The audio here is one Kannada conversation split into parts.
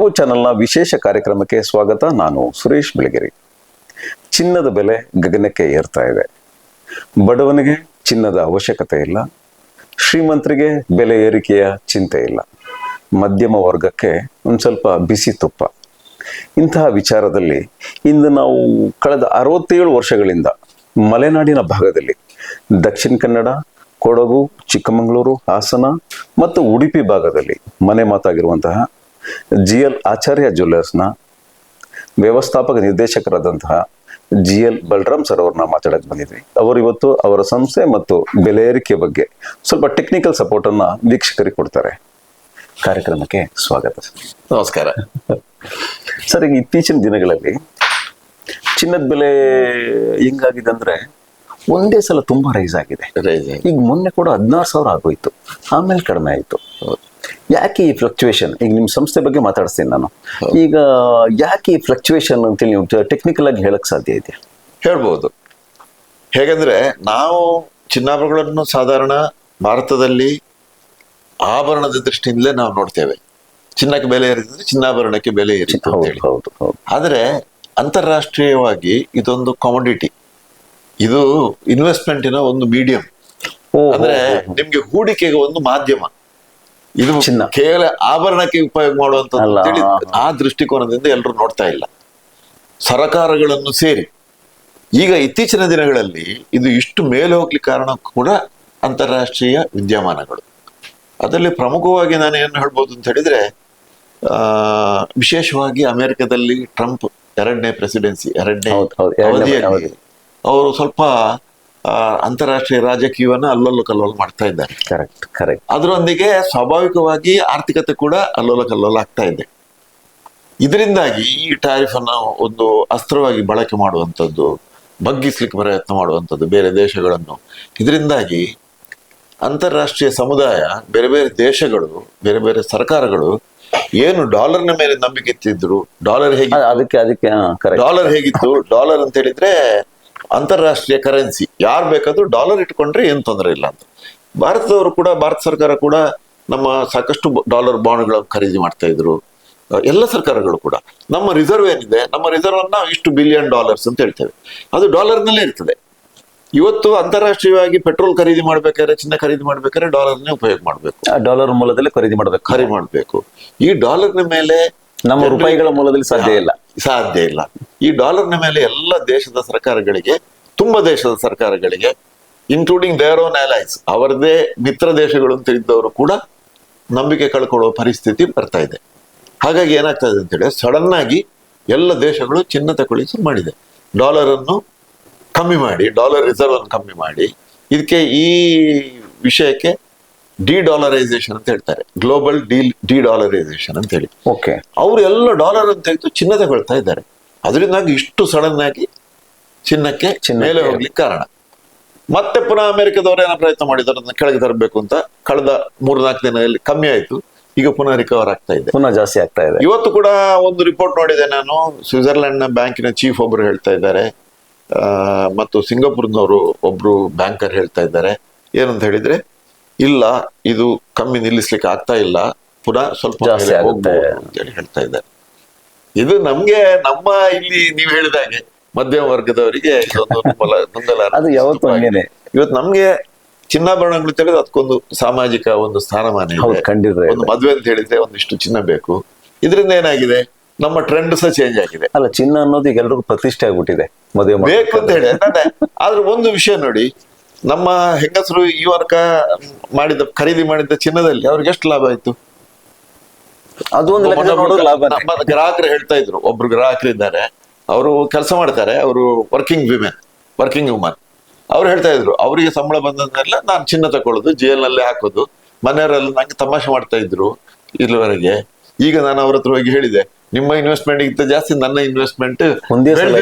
ಬೆಳಗು ಚಾನೆಲ್ನ ವಿಶೇಷ ಕಾರ್ಯಕ್ರಮಕ್ಕೆ ಸ್ವಾಗತ. ನಾನು ಸುರೇಶ್ ಬೆಳಗೆರೆ. ಚಿನ್ನದ ಬೆಲೆ ಗಗನಕ್ಕೆ ಏರ್ತಾ ಇದೆ. ಬಡವನಿಗೆ ಚಿನ್ನದ ಅವಶ್ಯಕತೆ ಇಲ್ಲ, ಶ್ರೀಮಂತರಿಗೆ ಬೆಲೆ ಏರಿಕೆಯ ಚಿಂತೆ ಇಲ್ಲ, ಮಧ್ಯಮ ವರ್ಗಕ್ಕೆ ಒಂದು ಸ್ವಲ್ಪ ಬಿಸಿ ತುಪ್ಪ. ಇಂತಹ ವಿಚಾರದಲ್ಲಿ ಇಂದು ನಾವು ಕಳೆದ 67 ವರ್ಷಗಳಿಂದ ಮಲೆನಾಡಿನ ಭಾಗದಲ್ಲಿ ದಕ್ಷಿಣ ಕನ್ನಡ, ಕೊಡಗು, ಚಿಕ್ಕಮಗಳೂರು, ಹಾಸನ ಮತ್ತು ಉಡುಪಿ ಭಾಗದಲ್ಲಿ ಮನೆ ಮಾತಾಗಿರುವಂತಹ GL ಆಚಾರ್ಯ ಜ್ಯುವೆಲ್ಲರ್ಸ್ನ ವ್ಯವಸ್ಥಾಪಕ ನಿರ್ದೇಶಕರಾದಂತಹ GL ಬಲರಾಮ್ ಸರ್ ಅವ್ರನ್ನ ಮಾತಾಡಕ್ಕೆ ಬಂದಿದ್ವಿ. ಅವರು ಇವತ್ತು ಅವರ ಸಂಸ್ಥೆ ಮತ್ತು ಬೆಲೆ ಏರಿಕೆ ಬಗ್ಗೆ ಸ್ವಲ್ಪ ಟೆಕ್ನಿಕಲ್ ಸಪೋರ್ಟ್ ಅನ್ನ ವೀಕ್ಷಕರಿಗೆ ಕೊಡ್ತಾರೆ. ಕಾರ್ಯಕ್ರಮಕ್ಕೆ ಸ್ವಾಗತ ಸರ್. ನಮಸ್ಕಾರ ಸರ್, ಈಗ ಇತ್ತೀಚಿನ ದಿನಗಳಲ್ಲಿ ಚಿನ್ನದ ಬೆಲೆ ಹೆಂಗಾಗಿದೆ ಅಂದ್ರೆ ಒಂದೇ ಸಲ ತುಂಬಾ ರೈಸ್ ಆಗಿದೆ. ಈಗ ಮೊನ್ನೆ ಕೂಡ 16,000 ಆಗೋಯ್ತು, ಆಮೇಲೆ ಕಡಿಮೆ ಆಯ್ತು. ಯಾಕೆ ಈ ಫ್ಲಕ್ಚುಯೇಷನ್? ಈಗ ನಿಮ್ಮ ಸಂಸ್ಥೆ ಬಗ್ಗೆ ಮಾತಾಡಿಸ್ತೀನಿ ನಾನು. ಈಗ ಯಾಕೆ ಈ ಫ್ಲಕ್ಚುಯೇಷನ್ ಅಂತೇಳಿ ನೀವು ಟೆಕ್ನಿಕಲ್ ಆಗಿ ಹೇಳಕ್ ಸಾಧ್ಯ ಇದೆಯಾ? ಹೇಳ್ಬೋದು. ಹೇಗಂದ್ರೆ ನಾವು ಚಿನ್ನಾಭರಣಗಳನ್ನು ಸಾಧಾರಣ ಭಾರತದಲ್ಲಿ ಆಭರಣದ ದೃಷ್ಟಿಯಿಂದಲೇ ನಾವು ನೋಡ್ತೇವೆ. ಚಿನ್ನಕ್ಕೆ ಬೆಲೆ ಏರಿದ್ರೆ ಚಿನ್ನಾಭರಣಕ್ಕೆ ಬೆಲೆ ಏರಿತು ಅಂತ ಹೇಳಿ. ಆದ್ರೆ ಅಂತಾರಾಷ್ಟ್ರೀಯವಾಗಿ ಇದೊಂದು ಕಾಮೊಡಿಟಿ, ಇದು ಇನ್ವೆಸ್ಟ್ಮೆಂಟಿನ ಒಂದು ಮೀಡಿಯಂ. ಅಂದ್ರೆ ನಿಮ್ಗೆ ಹೂಡಿಕೆಗೆ ಒಂದು ಮಾಧ್ಯಮ. ಇದು ಕೇವಲ ಆಭರಣಕ್ಕೆ ಉಪಯೋಗ ಮಾಡುವಂತದ್ದು ಆ ದೃಷ್ಟಿಕೋನದಿಂದ ಎಲ್ಲರೂ ನೋಡ್ತಾ ಇಲ್ಲ. ಸರಕಾರಗಳನ್ನು ಸೇರಿ ಈಗ ಇತ್ತೀಚಿನ ದಿನಗಳಲ್ಲಿ ಇದು ಇಷ್ಟು ಮೇಲೆ ಹೋಗ್ಲಿಕ್ಕೆ ಕಾರಣ ಕೂಡ ಅಂತಾರಾಷ್ಟ್ರೀಯ ವಿದ್ಯಮಾನಗಳು. ಅದರಲ್ಲಿ ಪ್ರಮುಖವಾಗಿ ನಾನು ಏನು ಹೇಳ್ಬೋದು ಅಂತ ಹೇಳಿದ್ರೆ, ವಿಶೇಷವಾಗಿ ಅಮೆರಿಕದಲ್ಲಿ ಟ್ರಂಪ್ ಎರಡನೇ ಅವಧಿಯಲ್ಲಿ ಅವರು ಸ್ವಲ್ಪ ಅಂತಾರಾಷ್ಟ್ರೀಯ ರಾಜಕೀಯವನ್ನ ಅಲ್ಲೋಲ ಕಲ್ಲೋಲ ಮಾಡ್ತಾ ಇದ್ದಾರೆ. ಅದರೊಂದಿಗೆ ಸ್ವಾಭಾವಿಕವಾಗಿ ಆರ್ಥಿಕತೆ ಕೂಡ ಅಲ್ಲೋಲ ಕಲ್ಲೋಲ ಆಗ್ತಾ ಇದೆ. ಇದರಿಂದಾಗಿ ಈ ಟ್ಯಾರಿಫ್ ಅನ್ನು ಒಂದು ಅಸ್ತ್ರವಾಗಿ ಬಳಕೆ ಮಾಡುವಂಥದ್ದು, ಬಗ್ಗಿಸ್ಲಿಕ್ಕೆ ಪ್ರಯತ್ನ ಮಾಡುವಂಥದ್ದು ಬೇರೆ ದೇಶಗಳನ್ನು. ಇದರಿಂದಾಗಿ ಅಂತಾರಾಷ್ಟ್ರೀಯ ಸಮುದಾಯ, ಬೇರೆ ಬೇರೆ ದೇಶಗಳು, ಬೇರೆ ಬೇರೆ ಸರ್ಕಾರಗಳು ಏನು ಡಾಲರ್ನ ಮೇಲೆ ನಂಬಿಕೆ ಇತ್ತಿದ್ರು, ಡಾಲರ್ ಹೇಗಿತ್ತು, ಡಾಲರ್ ಅಂತ ಹೇಳಿದ್ರೆ ಅಂತಾರಾಷ್ಟ್ರೀಯ ಕರೆನ್ಸಿ, ಯಾರು ಬೇಕಾದ್ರೂ ಡಾಲರ್ ಇಟ್ಕೊಂಡ್ರೆ ಏನ್ ತೊಂದರೆ ಇಲ್ಲ ಅಂತ. ಭಾರತದವರು ಕೂಡ, ಭಾರತ ಸರ್ಕಾರ ಕೂಡ ನಮ್ಮ ಸಾಕಷ್ಟು ಡಾಲರ್ ಬಾಂಡ್ಗಳನ್ನು ಖರೀದಿ ಮಾಡ್ತಾ ಇದ್ರು. ಎಲ್ಲ ಸರ್ಕಾರಗಳು ಕೂಡ. ನಮ್ಮ ರಿಸರ್ವ್ ಏನಿದೆ, ನಮ್ಮ ರಿಸರ್ವ್ ಅನ್ನ $1 ಬಿಲಿಯನ್ ಅಂತ ಹೇಳ್ತೇವೆ, ಅದು ಡಾಲರ್ನಲ್ಲೇ ಇರ್ತದೆ. ಇವತ್ತು ಅಂತಾರಾಷ್ಟ್ರೀಯವಾಗಿ ಪೆಟ್ರೋಲ್ ಖರೀದಿ ಮಾಡ್ಬೇಕಾದ್ರೆ, ಚಿನ್ನ ಖರೀದಿ ಮಾಡ್ಬೇಕಾದ್ರೆ ಡಾಲರ್ನೇ ಉಪಯೋಗ ಮಾಡ್ಬೇಕು. ಡಾಲರ್ ಮೂಲದಲ್ಲಿ ಖರೀದಿ ಮಾಡ್ಬೇಕು. ಈ ಡಾಲರ್ನ ಮೇಲೆ ನಮ್ಮ ರೂಪಾಯಿಗಳ ಮೂಲದಲ್ಲಿ ಸಾಧ್ಯ ಇಲ್ಲ. ಈ ಡಾಲರ್ನ ಮೇಲೆ ಎಲ್ಲ ದೇಶದ ಸರ್ಕಾರಗಳಿಗೆ, ತುಂಬಾ ದೇಶದ ಸರ್ಕಾರಗಳಿಗೆ, ಇನ್ಕ್ಲೂಡಿಂಗ್ ದೇರ್ ಓನ್ ಅಲೈಸ್, ಅವರದೇ ಮಿತ್ರ ದೇಶಗಳು ಅಂತ ಇದ್ದವರು ಕೂಡ ನಂಬಿಕೆ ಕಳ್ಕೊಳ್ಳುವ ಪರಿಸ್ಥಿತಿ ಬರ್ತಾ ಇದೆ. ಹಾಗಾಗಿ ಏನಾಗ್ತಾ ಇದೆ ಅಂತ ಹೇಳಿ, ಸಡನ್ ಆಗಿ ಎಲ್ಲ ದೇಶಗಳು ಚಿನ್ನ ತಗೊಳ್ಳಿ ಶುರು ಮಾಡಿದೆ. ಡಾಲರ್ ಅನ್ನು ಕಮ್ಮಿ ಮಾಡಿ, ಡಾಲರ್ ರಿಸರ್ವ್ ಅನ್ನು ಕಮ್ಮಿ ಮಾಡಿ, ಇದಕ್ಕೆ ಈ ವಿಷಯಕ್ಕೆ ಡಿ-ಡಾಲರೈಸೇಷನ್ ಅಂತ ಹೇಳ್ತಾರೆ, ಗ್ಲೋಬಲ್ ಡಿ-ಡಾಲರೈಸೇಷನ್ ಅಂತ ಹೇಳಿ. ಅವರು ಎಲ್ಲ ಡಾಲರ್ ಅಂತ ತೆಗೆದು ಚಿನ್ನ ತಗೊಳ್ತಾ ಇದ್ದಾರೆ. ಅದರಿಂದಾಗಿ ಇಷ್ಟು ಸಡನ್ ಆಗಿ ಚಿನ್ನಕ್ಕೆ ಮೇಲೆ ಹೋಗ್ಲಿಕ್ಕೆ ಕಾರಣ. ಮತ್ತೆ ಪುನಃ ಅಮೆರಿಕದವರು ಏನೋ ಪ್ರಯತ್ನ ಮಾಡಿದ್ದಾರೆ ಅದನ್ನ ಕೆಳಗೆ ತರಬೇಕು ಅಂತ. ಕಳೆದ 3-4 ದಿನದಲ್ಲಿ ಕಮ್ಮಿ ಆಯ್ತು, ಈಗ ಪುನಃ ರಿಕವರ್ ಆಗ್ತಾ ಇದೆ, ಪುನಃ ಜಾಸ್ತಿ ಆಗ್ತಾ ಇದೆ. ಇವತ್ತು ಕೂಡ ಒಂದು ರಿಪೋರ್ಟ್ ನೋಡಿದೆ ನಾನು, ಸ್ವಿಟ್ಜರ್ಲೆಂಡ್ ನ ಬ್ಯಾಂಕಿನ ಚೀಫ್ ಒಬ್ರು ಹೇಳ್ತಾ ಇದ್ದಾರೆ, ಮತ್ತು ಸಿಂಗಾಪುರ್ನವರು ಒಬ್ರು ಬ್ಯಾಂಕರ್ ಹೇಳ್ತಾ ಇದ್ದಾರೆ. ಏನಂತ ಹೇಳಿದ್ರೆ, ಇಲ್ಲ ಇದು ಕಮ್ಮಿ ನಿಲ್ಲಿಸ್ಲಿಕ್ಕೆ ಆಗ್ತಾ ಇಲ್ಲ, ಪುನಃ ಸ್ವಲ್ಪ ಹೋಗ್ಬೋದು ಅಂತೇಳಿ ಹೇಳ್ತಾ ಇದ್ದಾರೆ. ಇದು ನಮ್ಗೆ, ನಮ್ಮ ಇಲ್ಲಿ ನೀವು ಹೇಳಿದಾಗೆ ಮಧ್ಯಮ ವರ್ಗದವರಿಗೆ ಅದು ಯಾವತ್ತೂ ಇವತ್ತು ನಮ್ಗೆ ಚಿನ್ನಾಭರಣಗಳು ತೆಗೆದು ಅದಕ್ಕೊಂದು ಸಾಮಾಜಿಕ ಒಂದು ಸ್ಥಾನಮಾನ ಇದೆ. ಒಂದು ಮದ್ವೆ ಅಂತ ಹೇಳಿದ್ರೆ ಒಂದಿಷ್ಟು ಚಿನ್ನ ಬೇಕು. ಇದರಿಂದ ಏನಾಗಿದೆ, ನಮ್ಮ ಟ್ರೆಂಡ್ ಸಹ ಚೇಂಜ್ ಆಗಿದೆ. ಅಲ್ಲ, ಚಿನ್ನ ಅನ್ನೋದು ಈಗ ಎಲ್ರಿಗೂ ಪ್ರತಿಷ್ಠೆ ಆಗ್ಬಿಟ್ಟಿದೆ, ಮದುವೆ ಬೇಕು ಅಂತ ಹೇಳಿ. ಆದ್ರೆ ಒಂದು ವಿಷಯ ನೋಡಿ, ನಮ್ಮ ಹೆಂಗಸರು ಈ ವರ್ಗ ಖರೀದಿ ಮಾಡಿದ್ದ ಚಿನ್ನದಲ್ಲಿ ಅವ್ರಿಗೆ ಎಷ್ಟು ಲಾಭ ಆಯ್ತು? ಅದು ನಮ್ಮ ಗ್ರಾಹಕರು ಹೇಳ್ತಾ ಇದ್ರು, ಒಬ್ರು ಗ್ರಾಹಕರು ಇದ್ದಾರೆ, ಅವರು ಕೆಲಸ ಮಾಡ್ತಾರೆ, ಅವರು ವರ್ಕಿಂಗ್ ವುಮನ್. ಅವ್ರು ಹೇಳ್ತಾ ಇದ್ರು, ಅವರಿಗೆ ಸಂಬಳ ಬಂದನ್ನೆಲ್ಲ ನಾನು ಚಿನ್ನ ತಕೊಳ್ಳೋದು, ಜೇಲ್ನಲ್ಲೇ ಹಾಕೋದು, ಮನೆಯವರೆಲ್ಲ ನಂಗೆ ತಮಾಷೆ ಮಾಡ್ತಾ ಇದ್ರು ಇಲ್ಲಿವರೆಗೆ. ಈಗ ನಾನು ಅವ್ರ ಹತ್ರ ಹೋಗಿ ಹೇಳಿದೆ, ನಿಮ್ಮ ಇನ್ವೆಸ್ಟ್ಮೆಂಟ್ ಗಿಂತ ಜಾಸ್ತಿ ನನ್ನ ಇನ್ವೆಸ್ಟ್ಮೆಂಟ್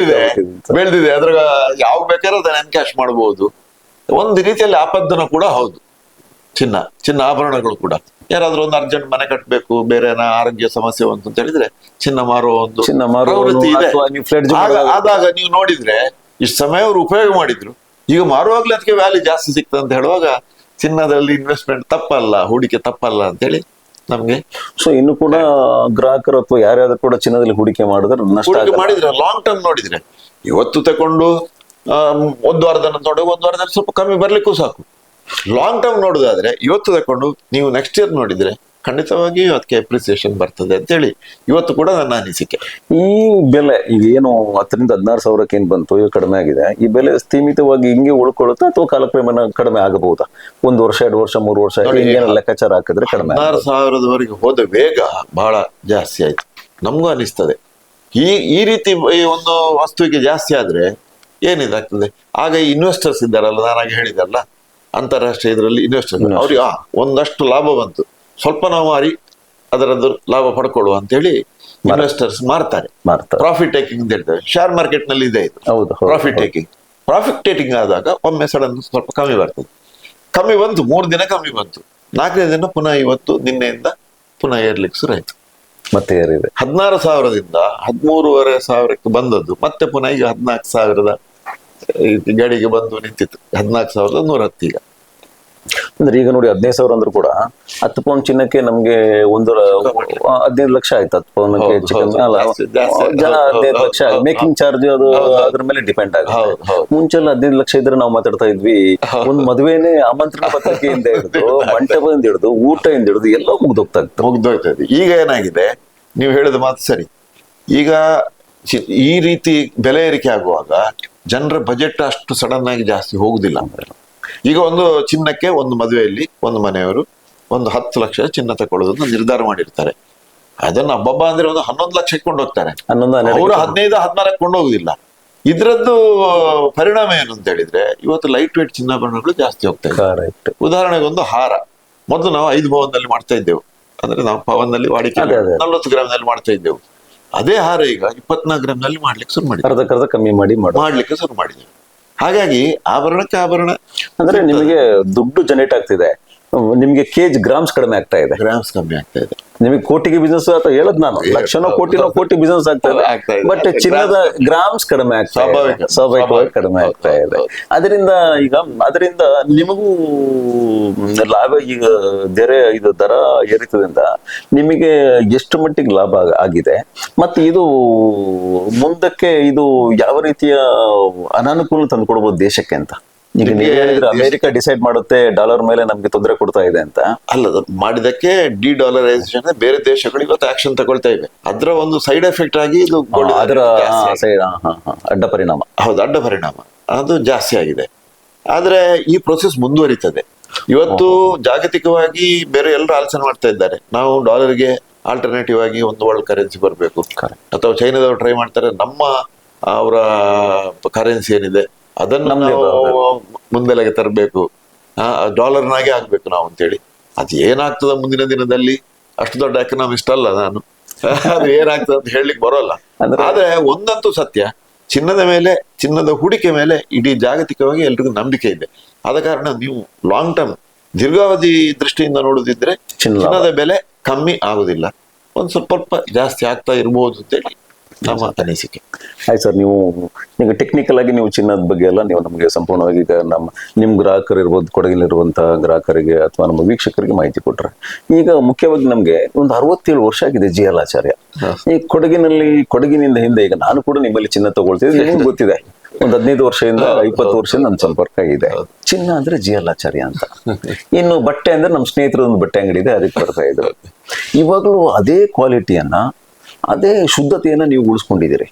ಬೆಳೆದಿದೆ, ಅದ್ರ ಯಾವ ಬೇಕಾದ್ರೂ ಅದನ್ನ ಎನ್ಕ್ಯಾಶ್ ಮಾಡಬಹುದು. ಒಂದು ರೀತಿಯಲ್ಲಿ ಆಪದ್ದನ ಕೂಡ ಹೌದು. ಚಿನ್ನ ಆಭರಣಗಳು ಕೂಡ, ಯಾರಾದ್ರೂ ಒಂದು ಅರ್ಜೆಂಟ್ ಮನೆ ಕಟ್ಟಬೇಕು, ಬೇರೆ ಆರೋಗ್ಯ ಸಮಸ್ಯೆ ಅಂತ ಹೇಳಿದ್ರೆ ಚಿನ್ನ ಮಾರುವ ಒಂದು ಪ್ರವೃತ್ತಿ ಇದೆ. ಆದಾಗ ನೀವು ನೋಡಿದ್ರೆ ಇಷ್ಟು ಸಮಯ ಅವರು ಉಪಯೋಗ ಮಾಡಿದ್ರು, ಈಗ ಮಾರುವಾಗ್ಲೇ ಅದಕ್ಕೆ ವ್ಯಾಲ್ಯೂ ಜಾಸ್ತಿ ಸಿಗ್ತದೆ ಅಂತ ಹೇಳುವಾಗ ಚಿನ್ನದಲ್ಲಿ ಇನ್ವೆಸ್ಟ್ಮೆಂಟ್ ತಪ್ಪಲ್ಲ, ಹೂಡಿಕೆ ತಪ್ಪಲ್ಲ ಅಂತೇಳಿ ನಮ್ಗೆ. ಸೊ ಇನ್ನು ಕೂಡ ಗ್ರಾಹಕರು ಅಥವಾ ಯಾರ್ಯಾದ್ರು ಕೂಡ ಚಿನ್ನದಲ್ಲಿ ಹೂಡಿಕೆ ಮಾಡಿದ್ರೆ ನಷ್ಟ ಹೂಡಿಕೆ ಆಗಲ್ಲ. ಮಾಡಿದ್ರೆ ಲಾಂಗ್ ಟರ್ಮ್ ನೋಡಿದ್ರೆ ಇವತ್ತು ತಕೊಂಡು ಒಂದು ವಾರದ ನೋಡಿ ಒಂದು ವಾರದಲ್ಲಿ ಸ್ವಲ್ಪ ಕಮ್ಮಿ ಬರ್ಲಿಕ್ಕೂ ಸಾಕು. ಲಾಂಗ್ ಟರ್ಮ್ ನೋಡುದಾದ್ರೆ ಇವತ್ತು ತಕೊಂಡು ನೀವು ನೆಕ್ಸ್ಟ್ ಇಯರ್ ನೋಡಿದ್ರೆ ಖಂಡಿತವಾಗಿ ಅದಕ್ಕೆ ಅಪ್ರಿಸಿಯೇಷನ್ ಬರ್ತದೆ ಅಂತೇಳಿ ಇವತ್ತು ಕೂಡ ನನ್ನ ಅನಿಸಿಕೆ. ಈ ಬೆಲೆ ಈಗ ಏನು 10,000-16,000 ಏನ್ ಬಂತು, ಈಗ ಕಡಿಮೆ ಆಗಿದೆ. ಈ ಬೆಲೆ ಸ್ಥೀಮಿತವಾಗಿ ಹಿಂಗೆ ಉಳ್ಕೊಳ್ಳುತ್ತಾ ಅಥವಾ ಕಾಲಕ್ರಮೇಣ ಕಡಿಮೆ ಆಗಬಹುದಾ? 1 ವರ್ಷ, 2 ವರ್ಷ, 3 ವರ್ಷ ಹಿಂಗೇನು ಲೆಕ್ಕಾಚಾರ ಹಾಕಿದ್ರೆ ಕಡಿಮೆ 16,000 ಹೋದ ವೇಗ ಬಹಳ ಜಾಸ್ತಿ ಆಯ್ತು ನಮಗೂ ಅನಿಸ್ತದೆ. ಈ ರೀತಿ ಈ ಒಂದು ವಸ್ತುವಿಗೆ ಜಾಸ್ತಿ ಆದ್ರೆ ಏನಿದಾಗ್ತದೆ, ಆಗ ಈ ಇನ್ವೆಸ್ಟರ್ಸ್ ಇದ್ದಾರಲ್ಲ, ನಾನಾಗ ಹೇಳಿದಲ್ಲ ಅಂತಾರಾಷ್ಟ್ರೀಯ ಇದರಲ್ಲಿ ಇನ್ವೆಸ್ಟರ್ಸ್ ಅವ್ರಿಗೆ ಒಂದಷ್ಟು ಲಾಭ ಬಂತು, ಸ್ವಲ್ಪ ನಾವು ಅದರದ್ದು ಲಾಭ ಪಡ್ಕೊಳ್ಳುವ ಅಂತೇಳಿ ಇನ್ವೆಸ್ಟರ್ಸ್ ಮಾರ್ತಾರೆ. ಪ್ರಾಫಿಟ್ ಟೇಕಿಂಗ್ ಅಂತ ಹೇಳ್ತಾರೆ. ಶೇರ್ ಮಾರ್ಕೆಟ್ ನಲ್ಲಿ ಇದೆ ಇದು. ಪ್ರಾಫಿಟ್ ಟೇಕಿಂಗ್ ಆದಾಗ ಒಮ್ಮೆ ಸಡನ್ ಸ್ವಲ್ಪ ಕಮ್ಮಿ ಬರ್ತದೆ. ಕಮ್ಮಿ ಬಂತು, 3 ದಿನ ಕಮ್ಮಿ ಬಂತು, 4ನೇ ದಿನ ಪುನಃ ಇವತ್ತು ನಿನ್ನೆಯಿಂದ ಪುನಃ ಏರ್ಲಿಕ್ಕೆ ಶುರು ಆಯ್ತು. ಮತ್ತೆ ಏರಿದೆ. 16,000ದಿಂದ 13,500ಕ್ಕೆ ಬಂದದ್ದು ಮತ್ತೆ ಪುನಃ ಈಗ 14,000 ಗಡಿಗೆ ಬಂದು ನಿಂತಿತ್ತು. 14,110 ಈಗ. ಅಂದ್ರೆ ಈಗ ನೋಡಿ 15,000 ಅಂದ್ರೂ ಕೂಡ 10 ಪೌಂಡ್ ಚಿನ್ನಕ್ಕೆ ನಮ್ಗೆ 15 ಲಕ್ಷ ಆಯ್ತು. 10 ಪೌಂಡ್ಗೆ ಚಿಕನ್ ಅಲ್ಲ, ಜನ 15 ಲಕ್ಷ ಮೇಕಿಂಗ್ ಚಾರ್ಜ್ ಅದು ಅದ್ರ ಮೇಲೆ ಡಿಪೆಂಡ್ ಆಗುತ್ತೆ. ಮುಂಚೆಲ್ಲ 15 ಲಕ್ಷ ಇದ್ರೆ ನಾವು ಮಾತಾಡ್ತಾ ಇದ್ವಿ. ಒಂದು ಮದುವೆನೇ ಆಮಂತ್ರಣ ಪತ್ರಿಕೆಯಿಂದ ಹಿಡಿದು, ಮಂಟಪದಿಂದ ಹಿಡಿದು, ಊಟದಿಂದ ಹಿಡಿದು ಎಲ್ಲ ಮುಗ್ದೋಗ್ತಾ ಇತ್ತು. ಈಗ ಏನಾಗಿದೆ, ನೀವು ಹೇಳಿದ ಮಾತು ಸರಿ. ಈಗ ಈ ರೀತಿ ಬೆಲೆ ಏರಿಕೆ ಆಗುವಾಗ ಜನರ ಬಜೆಟ್ ಅಷ್ಟು ಸಡನ್ ಆಗಿ ಜಾಸ್ತಿ ಹೋಗುದಿಲ್ಲ. ಈಗ ಒಂದು ಚಿನ್ನಕ್ಕೆ ಒಂದು ಮದುವೆಯಲ್ಲಿ ಒಂದು ಮನೆಯವರು ಒಂದು 10 ಲಕ್ಷ ಚಿನ್ನ ತಗೊಳ್ಳೋದನ್ನ ನಿರ್ಧಾರ ಮಾಡಿರ್ತಾರೆ. ಅದನ್ನ ಹಬ್ಬ ಅಂದ್ರೆ ಒಂದು 11 ಲಕ್ಷಕ್ಕೆ ಕೊಂಡೋಗ್ತಾರೆ. ಅವರು 15-14 ಕೊಂಡೋಗುದಿಲ್ಲ. ಇದ್ರದ್ದು ಪರಿಣಾಮ ಏನು ಅಂತ ಹೇಳಿದ್ರೆ ಇವತ್ತು ಲೈಟ್ ವೇಟ್ ಚಿನ್ನಾಭರಣಗಳು ಜಾಸ್ತಿ ಹೋಗ್ತಾ ಇದೆ. ಉದಾಹರಣೆಗೆ ಒಂದು ಹಾರ, ಮೊದಲು ನಾವು 5 ಪವನ್ನಲ್ಲಿ ಮಾಡ್ತಾ ಇದ್ದೆವು, ಅಂದ್ರೆ ನಾವು ಪವನ್ನಲ್ಲಿ ವಾಡಿಕೆ 40 ಗ್ರಾಮ್ನಲ್ಲಿ ಮಾಡ್ತಾ ಇದ್ದೆವು. ಅದೇ ಹಾರ ಈಗ 24 ಗ್ರಾಮ್ನಲ್ಲಿ ಮಾಡ್ಲಿಕ್ಕೆ ಶುರು ಮಾಡಿ ಕಮ್ಮಿ ಮಾಡ್ಲಿಕ್ಕೆ ಶುರು ಮಾಡಿದ್ವಿ. ಹಾಗಾಗಿ ಆಭರಣಕ್ಕೆ ಆಭರಣ ಅಂದ್ರೆ ನಿಮಗೆ ದುಡ್ಡು ಜನರೇಟ್ ಆಗ್ತಿದೆ, ನಿಮ್ಗೆ ಗ್ರಾಮ್ಸ್ ಕಡಿಮೆ ಆಗ್ತಾ ಇದೆ. ಗ್ರಾಮ್ಸ್ ಕಮ್ಮಿ ಆಗ್ತಾ ಇದೆ. ನಿಮಗೆ ಕೋಟಿಗೆ ಬಿಸ್ನೆಸ್ ಅಂತ ಹೇಳದ್ ನಾನು, ಲಕ್ಷನೋ ಕೋಟಿ ಬಿಸ್ನೆಸ್ ಆಗ್ತಾ ಇದೆ. ಬಟ್ ಚಿನ್ನದ ಗ್ರಾಮ್ಸ್ ಕಡಿಮೆ ಆಗ್ತಾ ಇದೆ, ಸ್ವಾಭಾವಿಕವಾಗಿ ಕಡಿಮೆ ಆಗ್ತಾ ಇದೆ. ಅದರಿಂದ ನಿಮಗೂ ಲಾಭ, ಈಗ ಇದು ದರ ಏರಿತದಿಂದ ನಿಮಗೆ ಎಷ್ಟು ಮಟ್ಟಿಗೆ ಲಾಭ ಆಗಿದೆ, ಮತ್ತೆ ಇದು ಮುಂದಕ್ಕೆ ಇದು ಯಾವ ರೀತಿಯ ಅನಾನುಕೂಲ ತಂದುಕೊಡ್ಬೋದು ದೇಶಕ್ಕೆ ಅಂತ? ಈಗ ನೀವು ಹೇಳಿದ್ರೆ ಅಮೆರಿಕ ಡಿಸೈಡ್ ಮಾಡುತ್ತೆ ಡಾಲರ್ ಮೇಲೆ ನಮ್ಗೆ ತೊಂದರೆ ಕೊಡ್ತಾ ಇದೆ ಅಂತ. ಅಲ್ಲ, ಮಾಡಿದಕ್ಕೆ ಡಿ-ಡಾಲರೈಸೇಷನ್ ಬೇರೆ ದೇಶಗಳು ಇವತ್ತು ಆಕ್ಷನ್ ತಗೊಳ್ತಾ ಇವೆ. ಅದರ ಒಂದು ಸೈಡ್ ಎಫೆಕ್ಟ್ ಆಗಿ ಇದು ಅದರ ಅಡ್ಡ ಪರಿಣಾಮ. ಹೌದು, ಅಡ್ಡ ಪರಿಣಾಮ ಅದು ಜಾಸ್ತಿ ಆಗಿದೆ. ಆದ್ರೆ ಈ ಪ್ರೊಸೆಸ್ ಮುಂದುವರಿತದೆ. ಇವತ್ತು ಜಾಗತಿಕವಾಗಿ ಬೇರೆ ಎಲ್ಲರೂ ಆಲೋಚನೆ ಮಾಡ್ತಾ ಇದ್ದಾರೆ, ನಾವು ಡಾಲರ್ಗೆ ಆಲ್ಟರ್ನೇಟಿವ್ ಆಗಿ ಒಂದು ವರ್ಲ್ಡ್ ಕರೆನ್ಸಿ ಬರಬೇಕು, ಅಥವಾ ಚೈನಾದವರು ಟ್ರೈ ಮಾಡ್ತಾರೆ ನಮ್ಮ ಅವರ ಕರೆನ್ಸಿ ಏನಿದೆ ಅದನ್ನ ನಾವು ಮುಂದೆಲೆಗೆ ತರಬೇಕು, ಡಾಲರ್ನಾಗೆ ಆಗ್ಬೇಕು ನಾವು ಅಂತೇಳಿ. ಅದು ಏನಾಗ್ತದ ಮುಂದಿನ ದಿನದಲ್ಲಿ, ಅಷ್ಟು ದೊಡ್ಡ ಎಕನಾಮಿಸ್ಟ್ ಅಲ್ಲ ನಾನು, ಅದು ಏನಾಗ್ತದೆ ಅಂತ ಹೇಳಲಿಕ್ಕೆ ಬರೋಲ್ಲ. ಆದ್ರೆ ಒಂದಂತೂ ಸತ್ಯ, ಚಿನ್ನದ ಹೂಡಿಕೆ ಮೇಲೆ ಇಡೀ ಜಾಗತಿಕವಾಗಿ ಎಲ್ರಿಗೂ ನಂಬಿಕೆ ಇದೆ. ಆದ ಕಾರಣ ನೀವು ಲಾಂಗ್ ಟರ್ಮ್, ದೀರ್ಘಾವಧಿ ದೃಷ್ಟಿಯಿಂದ ನೋಡುದಿದ್ರೆ ಚಿನ್ನದ ಬೆಲೆ ಕಮ್ಮಿ ಆಗುದಿಲ್ಲ, ಒಂದ್ ಸ್ವಲ್ಪ ಜಾಸ್ತಿ ಆಗ್ತಾ ಇರ್ಬೋದು ಅಂತೇಳಿ ನಮ್ಮ ಅನಿಸಿಕೆ. ಆಯ್ತು ಸರ್, ನೀವು ಈಗ ಟೆಕ್ನಿಕಲ್ ಆಗಿ ನೀವು ಚಿನ್ನದ ಬಗ್ಗೆ ಎಲ್ಲ ನೀವು ನಮಗೆ ಸಂಪೂರ್ಣವಾಗಿ ಈಗ ನಿಮ್ ಗ್ರಾಹಕರು ಇರ್ಬೋದು, ಕೊಡಗಿನಲ್ಲಿರುವಂತಹ ಗ್ರಾಹಕರಿಗೆ ಅಥವಾ ನಮ್ಮ ವೀಕ್ಷಕರಿಗೆ ಮಾಹಿತಿ ಕೊಟ್ರೆ. ಈಗ ಮುಖ್ಯವಾಗಿ ನಮ್ಗೆ ಒಂದು 67 ವರ್ಷ ಆಗಿದೆ GL ಆಚಾರ್ಯ. ಈ ಕೊಡಗಿನಿಂದ ಹಿಂದೆ ಈಗ ನಾನು ಕೂಡ ನಿಮ್ಮಲ್ಲಿ ಚಿನ್ನ ತಗೊಳ್ತಿದ್ದೆ, ನಿಮ್ಗೆ ಗೊತ್ತಿದೆ. ಒಂದು 15 ವರ್ಷದಿಂದ 20 ವರ್ಷದಿಂದ ನನ್ನ ಸಂಪರ್ಕ ಇದೆ. ಚಿನ್ನ ಅಂದ್ರೆ GL ಆಚಾರ್ಯ ಅಂತ. ಇನ್ನು ಬಟ್ಟೆ ಅಂದ್ರೆ ನಮ್ಮ ಸ್ನೇಹಿತರ ಒಂದು ಬಟ್ಟೆ ಅಂಗಡಿ ಇದೆ, ಅದಕ್ಕೆ ಬರ್ತಾ ಇದ್ರು. ಇವಾಗಲೂ ಅದೇ ಕ್ವಾಲಿಟಿಯನ್ನ, ಅದೇ ಶುದ್ಧತೆಯನ್ನ ನೀವು ಉಳಿಸ್ಕೊಂಡಿದ್ದೀರಿ.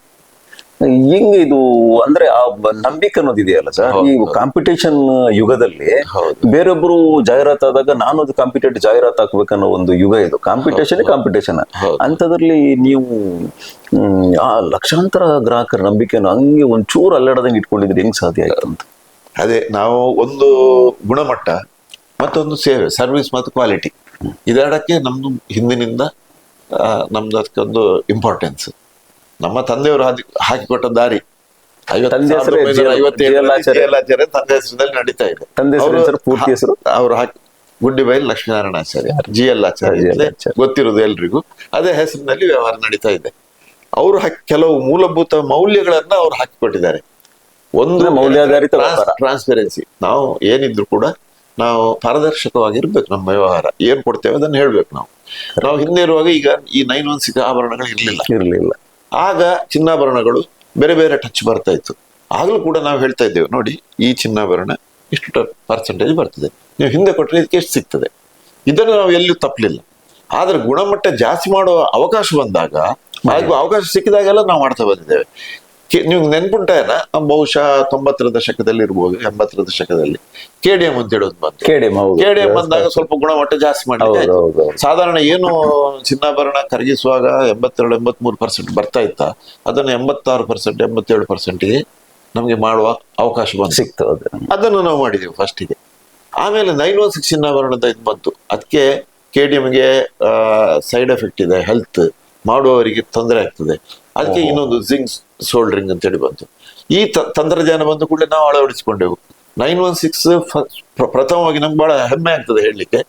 ಹೆಂಗೆ ಇದು ಅಂದ್ರೆ ಆ ನಂಬಿಕೆ ಅನ್ನೋದಿದೆಯಲ್ಲ ಸರ್, ಈ ಕಾಂಪಿಟೇಷನ್ ಯುಗದಲ್ಲಿ ಬೇರೊಬ್ರು ಜಾಹೀರಾತು ಆದಾಗ ನಾನು ಅದು ಕಾಂಪಿಟೇಟಿವ್ ಜಾಹೀರಾತು ಹಾಕ್ಬೇಕನ್ನೋ ಒಂದು ಯುಗ ಇದು. ಕಾಂಪಿಟೇಷನ್ ಅಂತದ್ರಲ್ಲಿ ನೀವು ಆ ಲಕ್ಷಾಂತರ ಗ್ರಾಹಕರ ನಂಬಿಕೆಯನ್ನು ಹಂಗೆ ಒಂಚೂರು ಅಲ್ಲಾಡದಂಗೆ ಇಟ್ಕೊಂಡಿದ್ರೆ ಹೆಂಗ್ ಸಾಧ್ಯ ಆಯ್ತು ಅಂತ? ಅದೇ, ನಾವು ಒಂದು ಗುಣಮಟ್ಟ ಮತ್ತೊಂದು ಸೇವೆ, ಸರ್ವಿಸ್ ಮತ್ತು ಕ್ವಾಲಿಟಿ, ಇದೆರಡಕ್ಕೆ ನಮ್ದು ಹಿಂದಿನಿಂದ ನಮ್ದು ಅದಕ್ಕೊಂದು ಇಂಪಾರ್ಟೆನ್ಸ್. ನಮ್ಮ ತಂದೆಯವರು ಹಾಕಿಕೊಟ್ಟ ದಾರಿ ತಂದೆ ಹೆಸರಿನಲ್ಲಿ ನಡೀತಾ ಇದೆ. ಪೂರ್ತಿ ಹೆಸರು ಅವರು ಗುಡ್ಡಿಬೈಲ್ ಲಕ್ಷ್ಮೀನಾರಾಯಣ ಆಚಾರ್ಯ, GL ಆಚಾರ್ಯ ಗೊತ್ತಿರೋದು ಎಲ್ರಿಗೂ. ಅದೇ ಹೆಸರಿನಲ್ಲಿ ವ್ಯವಹಾರ ನಡೀತಾ ಇದೆ. ಅವರು ಕೆಲವು ಮೂಲಭೂತ ಮೌಲ್ಯಗಳನ್ನ ಅವ್ರು ಹಾಕಿಕೊಟ್ಟಿದ್ದಾರೆ. ಒಂದು ಮೌಲ್ಯಾಧಾರಿತ ಟ್ರಾನ್ಸ್ಪರೆನ್ಸಿ. ನಾವು ಏನಿದ್ರು ಕೂಡ ನಾವು ಪಾರದರ್ಶಕವಾಗಿರ್ಬೇಕು. ನಮ್ಮ ವ್ಯವಹಾರ ಏನ್ ಕೊಡ್ತೇವೆ ಅದನ್ನ ಹೇಳ್ಬೇಕು. ನಾವು ಹಿಂದೆ ಇರುವಾಗ ಈಗ ಈ 916 ಆಭರಣಗಳು ಇರ್ಲಿಲ್ಲ. ಆಗ ಚಿನ್ನಾಭರಣಗಳು ಬೇರೆ ಬೇರೆ ಟಚ್ ಬರ್ತಾ ಇತ್ತು. ಆಗ್ಲೂ ಕೂಡ ನಾವು ಹೇಳ್ತಾ ಇದ್ದೇವೆ, ನೋಡಿ ಈ ಚಿನ್ನಾಭರಣ ಇಷ್ಟು ಪರ್ಸೆಂಟೇಜ್ ಬರ್ತದೆ, ನೀವು ಹಿಂದೆ ಕೊಟ್ಟರೆ ಇದಕ್ಕೆ ಎಷ್ಟು ಸಿಗ್ತದೆ. ಇದನ್ನು ನಾವು ಎಲ್ಲೂ ತಪ್ಪಲಿಲ್ಲ. ಆದ್ರೆ ಗುಣಮಟ್ಟ ಜಾಸ್ತಿ ಮಾಡುವ ಅವಕಾಶ ಬಂದಾಗ, ಅವಕಾಶ ಸಿಕ್ಕಿದಾಗೆಲ್ಲ ನಾವು ಮಾಡ್ತಾ ಬಂದಿದ್ದೇವೆ. ನೀವು ನೆನ್ಪುಂಟೇನ, ಬಹುಶಃ 90ರ ದಶಕದಲ್ಲಿ ಇರ್ಬೋದು, 80ರ ದಶಕದಲ್ಲಿ KDM ಅಂತ ಹೇಳೋದು ಬಂತು. KDM ಬಂದಾಗ ಸ್ವಲ್ಪ ಗುಣಮಟ್ಟ ಜಾಸ್ತಿ ಮಾಡಿ, ಸಾಧಾರಣ ಏನು ಚಿನ್ನಾಭರಣ ಕರಗಿಸುವಾಗ 82-83% ಬರ್ತಾ ಇತ್ತ, ಅದನ್ನು 86%, 87%ಗೆ ನಮ್ಗೆ ಮಾಡುವ ಅವಕಾಶ ಬಂತು, ಸಿಕ್ತು. ಅದನ್ನು ನಾವು ಮಾಡಿದೆವು ಫಸ್ಟಿಗೆ. ಆಮೇಲೆ 916 ಚಿನ್ನಾಭರಣದ ಇದು ಬಂತು. ಅದಕ್ಕೆ KDMಗೆ ಸೈಡ್ ಎಫೆಕ್ಟ್ ಇದೆ, ಹೆಲ್ತ್ ಮಾಡುವವರಿಗೆ ತೊಂದರೆ ಆಗ್ತದೆ, ಅದಕ್ಕೆ ಇನ್ನೊಂದು ಜಿಂಕ್ ಸೋಲ್ಡ್ರಿಂಗ್ ಅಂತೇಳಿ ಬಂತು. ಈ ತಂತ್ರಜ್ಞಾನ ಬಂದ ಕೂಡಲೇ ನಾವು ಅಳವಡಿಸಿಕೊಂಡೆವು. 916 ಪ್ರಥಮವಾಗಿ ನಮ್ಗೆ ಬಹಳ ಹೆಮ್ಮೆ ಆಗ್ತದೆ ಹೇಳಲಿಕ್ಕೆ,